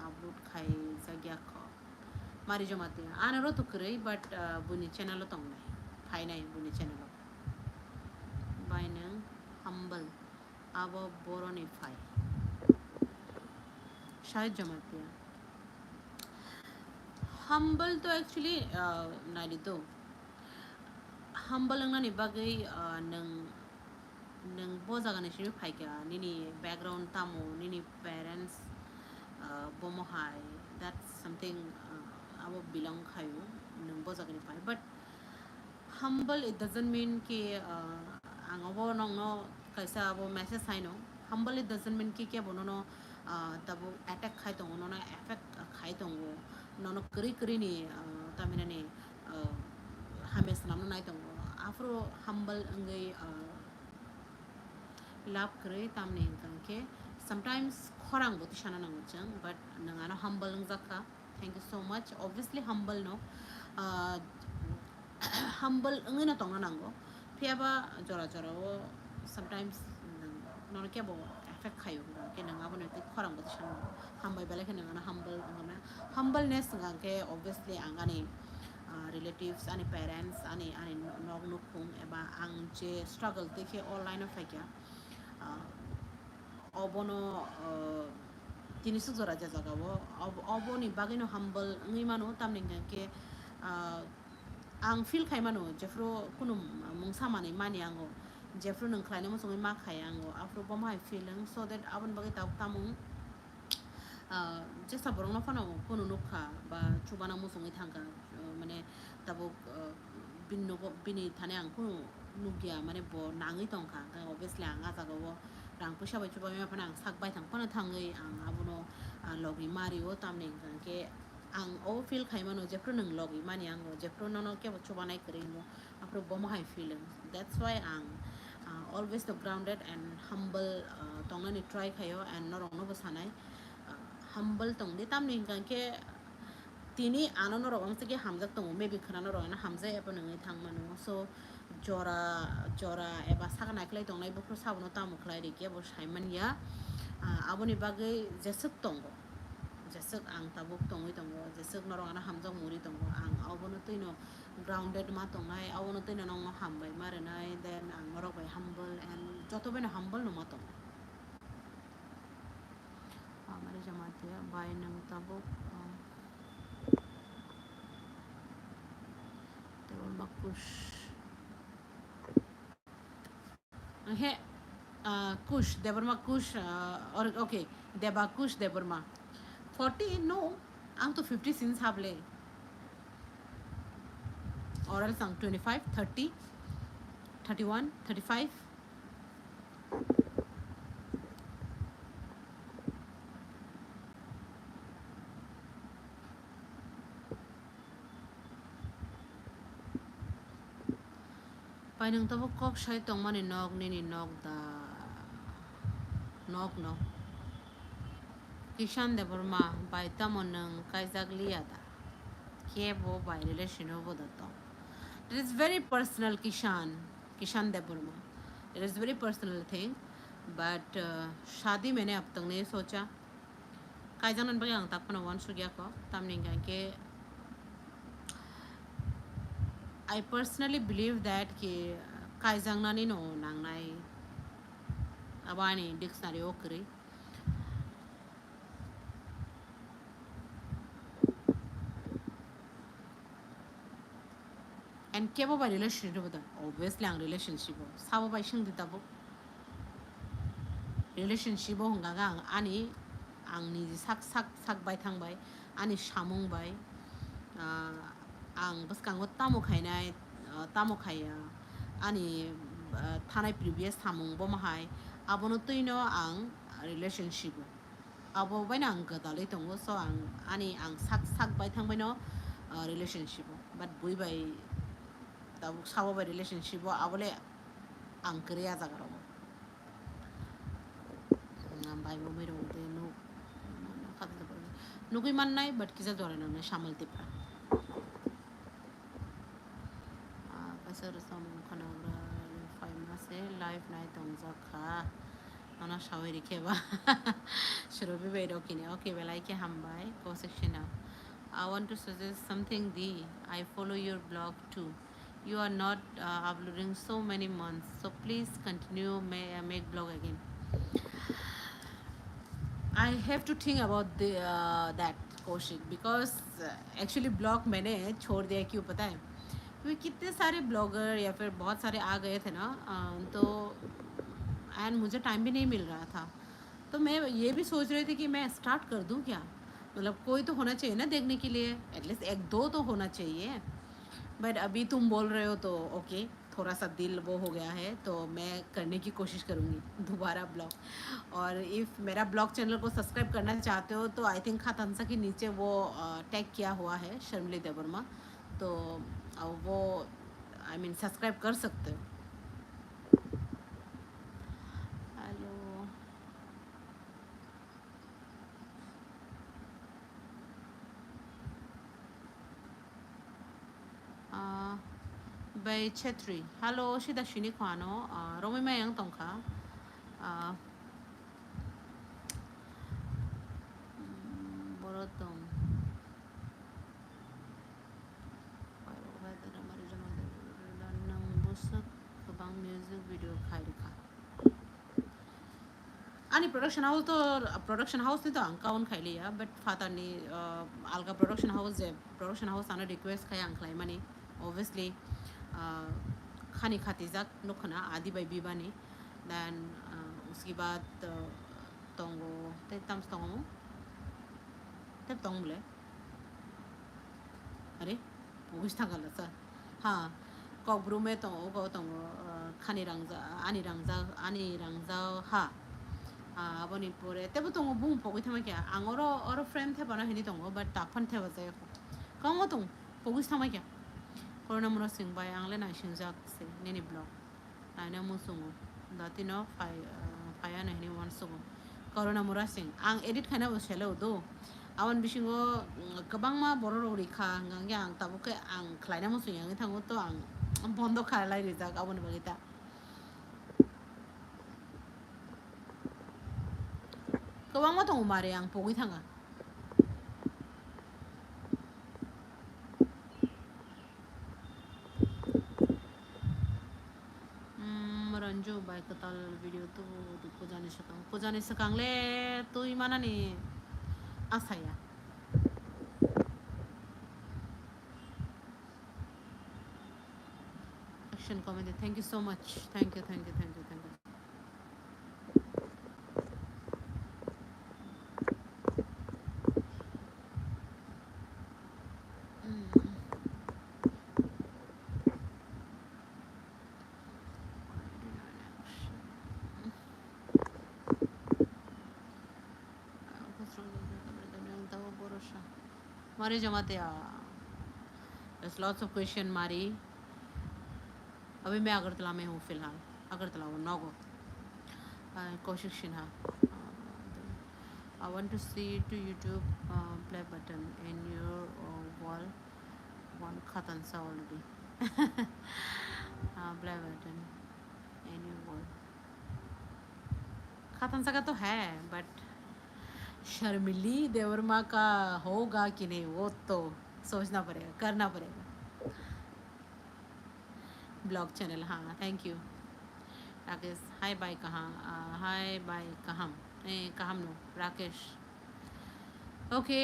अपलोड खाई जाग्या खा मारी जो मारती है आने रो तो करे but बुनी channel तो नहीं खाई नहीं बुनी channel by nang humble abo boronify शायद जमाती है humble तो actually नारी तो humble ना निबागई नंग बहुत जगह ने शिव खाई क्या निनी background तामो निनी parents bomo high that's something abo belong खायो नंग बहुत जगह ने पाई but humble it doesn't mean कि ang abo nong no kaisa abo message sai no humble it doesn't mean कि क्या बोनो नो तब attack खाई तो no ना affect खाई तो no no keri ni tamina ni hame sanam no nai तो afro humble अंगे love करे tamne इंkan के sometimes खरang बोती शाना नंग चंग but नंगानो humble नंग जका thank you so much obviously humble no humble ngena tonga nango piaba jora wo sometimes non ke bo affect khayo ke nanga bo neti khorang bo shan humble bele ke nanga humble ngana humbleness ngake obviously angani relatives ani parents ani nog no khung eba ang je struggle dekhe online of kya obono tinisuk jora jaga bo oboni bagino humble ngimano tamne ngake ang feel kay mano jeffro kuno mungsa mani mani ango jeffro nang klane mo songi ma khay ango afro bo my feeling so that abon bagi taw tamung just aborong na fana kuno nukha ba chubana mo songi thanga mane tabo binno bini thane ang kuno nugya mane bo nangi tongkha obviously anga jaga bo rang pusha ba chuba me phana ang sak bai thang phana thangai ang abono logi mari o tamne ke ang o feel khay mano jeffro nang logi mani ango jeffro no ke bo chuba nai kringo afro bo my feeling that's why ang always the grounded and humble tongna ni try khayo and no rong no basanai humble tong de tamne ke tini ano no rong se ke hamjak tong maybe khana no rong na hamjai apa nang thang mano so jora eba sakana klai tong nai bo pro sabono tamu klai de ke bo saiman ya aboni bagai jesuk tongo jesuk ang tabuk tongoi tongo jesuk no rong na hamjak muri tongo ang abono tino grounded ma tongai abono tino nong hambai mare nai then ang rok bai humble and joto bena humble no ma tong amare jamate bai nang tabuk tebol makush he kush deborma kush or okay deba kush deborma 40 no ang to 50 since hable or else ang 25 30 31 35 pai nang tabo kok shai tong mani nog ni nog da nog no kishan de burma bai tamon nang kai jaglia da ke bo bai relation ho da to it is very personal kishan de burma it is very personal thing but शादी मैंने अब तक नहीं सोचा kai janan bagi ang tak pano wan sugya ko tamning ke I personally believe that कि कायजांनानै no नांनाय abani dictionary okri and kebo ba relationship with obviously ang relationship sabo ba sing ditabo relationship honga gang ani ang ni sak sak sak bai thang bai ani samung bai ang bas kang tamo khainai tamo khaya ani thanai previous samung bo mahai abono tuino ang relationship abo bai nang gadalai tongo so ang ani ang sak sak bai thang bai no relationship but bui bai tabuk sabo bai relationship abole ang kriya jagaro bai bo mero de no khadle bai nugui man nai but kisa dore na shamal tipra kasar samung khana famous live night Twngsa kha ana shaweri keba shrobi bai rokine okay belai ke hambai ko section now I want to suggest something D. I follow your blog too. You are not uploading so many months, so please continue make blog again. I have to think about the that Kaushik because actually blog मैंने छोड़ दिया क्यों पता है क्योंकि कितने सारे blogger या फिर बहुत सारे आ गए थे ना तो एंड मुझे टाइम भी नहीं मिल रहा था तो मैं ये भी सोच रही थी कि मैं स्टार्ट कर दूँ क्या मतलब कोई तो होना चाहिए ना देखने के लिए एटलीस्ट एक दो तो होना चाहिए बट अभी तुम बोल रहे हो तो ओके थोड़ा सा दिल वो हो गया है तो मैं करने की कोशिश करूँगी दोबारा ब्लॉग और इफ़ मेरा ब्लॉग चैनल को सब्सक्राइब करना चाहते हो तो आई थिंक खातंसा के नीचे वो टैग किया हुआ है शर्मिली देवर्मा तो वो आई मीन सब्सक्राइब कर सकते हो hello By Chetri. Hello, Shida Shini Kwano. Romi Mayang Tongka. Borotong. Busak Kabang music video Kairika. Ani production house ni to angka on khailia but fata ni alga production house ana request khai angklai mani obviously खानी खाती जाक नुखना आदि by बीबानी then उसके बाद तोंगो ते तम्स तोंगो ते तोंग बोले अरे पुगिस थांगला सा हाँ कॉकब्रू में तोंगो खानी रंगजा हा aboni pore tebo tongo bung pogi thama kya angoro frame the bana hini tongo but takpan the baje kongo tong pogi thama kya corona mura sing bai angle na shin jak se nini blog na mo sungo dati no fire na hini one sungo corona mura sing ang edit khana bo shelo do awan bisingo kabang ma bororo rikha ngang yang tabuke ang klaina mo sing yang thango to ang bondo khala rizak abon bagita kabang mo tong umare ang pogi thanga ranju bai katal video tu ko jane sakang le tu imana ni asaya action comment thank you so much thank you Mari Jamaate there's lots of question Mari अभी मैं अगरतला में हूँ फिलहाल अगरतला हूँ नौगो कोशिश Sinha I want to see to YouTube play button in your wall one khatansa already play button in your wall खतंसा का तो है बट शर्मिली देवर्मा का होगा कि नहीं वो तो सोचना पड़ेगा करना पड़ेगा ब्लॉग चैनल हाँ thank you Rakesh hi bye कहाँ हाय बाय कहाँ कहाँ no Rakesh okay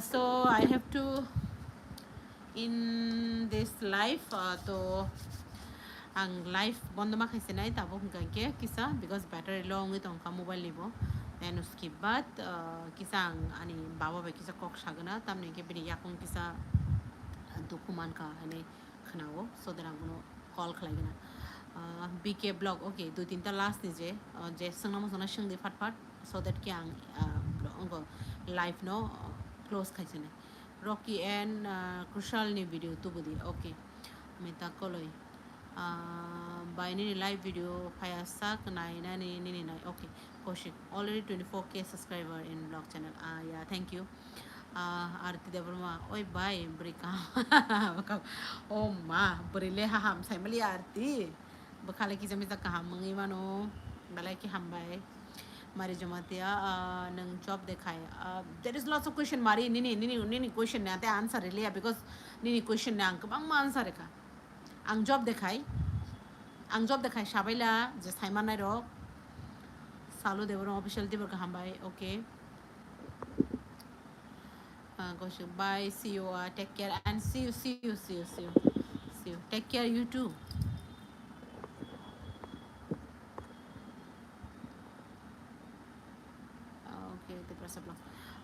so I have to in this life तो आं लाइफ बंद मा खाइसे नाय ताबो हंगांके किसा because battery low ngi tong ka mobile libo then उसके बाद किसा आं आनी बाबा बे किसा कॉक शागना तमने के बिनी याकों किसा दुकुमान का हने खनाओ so that आं गुनो कॉल खलाइगना बीके ब्लॉग ओके दो तीन ता लास्ट निजे जे संगना मसना शंग दे फट फट so that कि आं उनको लाइफ नो क्लोज खाइसे नाय Rocky and Kushal ni video tu budi okay minta koloi by ni live video paya sak nai na ni nai okay Koshik already 24k subscriber in blog channel yeah thank you Arti Devarma oi bye brika oh ma berile haham sai mali Arti bakale ki jamita kaham mangi mano balai ki ham bai Mari Jamatia nang job dekhai there is lots of question mari nini question na te answer le because nini question na ang bang ma answer ka ang job dekhai shabaila just haiman nai ro salu devoro official devor ka hambai okay go bye see you take care and see you take care you too okay the press up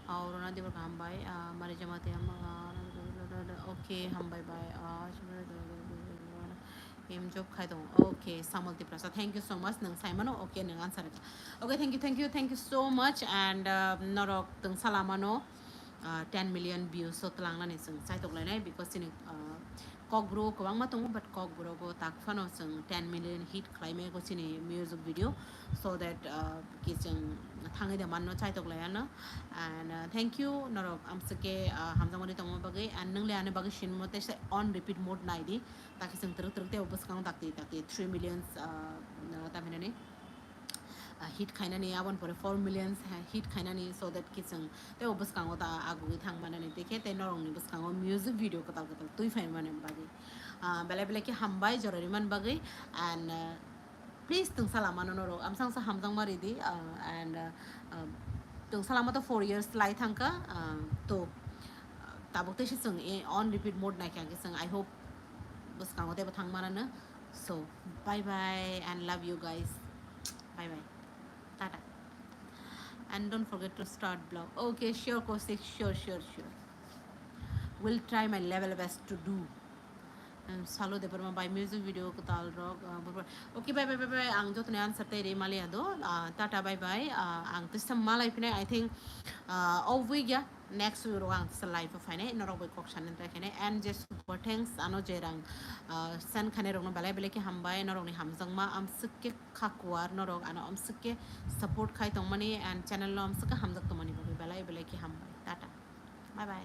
और ना देवर का हम bye हमारे जमाते हम okay हम bye bye M job खाई दो okay सामलती Prasad thank you so much नंग साइमनो ओके नंग answer okay thank you so much and नरक तंग सालामानो 10 million views so tlang na sung sai tok lai nai because in kokbro ko bang matong but kokbro ko tak fano sung 10 million hit klai me ko chini music video so that kisang thangai de man no sai tok lai na and thank you norok am sake hamjang mani tong bagai and nang le ane bagai shin mote se on repeat mode nai di taki sung teruk teruk te obas kang takti 3 millions ta minane hit खाना नहीं आवन पर 4 millions hit खाना नहीं so that किसंग ते वो बस Congo ता आगु थांग माने नहीं देखे ते नरंग नहीं बस कांगो music video कताल कताल तुई फाइन माने बागी बेले बेले कि हम बाय जरूरी मन बागी and please तुम सलाम मानो नरो am sang sa हम जंग मारी दी and तुम सलाम तो 4 years लाई थांग का तो ताबुक ते शिसंग on repeat mode ना क्या किसंग I hope बस कांगो ते बथांग माना ना so bye bye and love you guys bye bye Tata. And don't forget to start blog. Okay, sure, Kosik, sure. Will try my level best to do. Salo de perma by music video ko tal rock. Okay, bye. Ang jot ne answer te re mali ado. Tata bye. Ang tisam malay pine I think of week ya next week ang sa live of fine no rock ko chanen ta kene and just for thanks ano jerang san khane rong balai bele ki hambay no rong ni hamjang ma am sukke khakwar no rong ano am sukke support khai tong mani and channel lo am sukke hamjak to mani balai bele ki hambay tata bye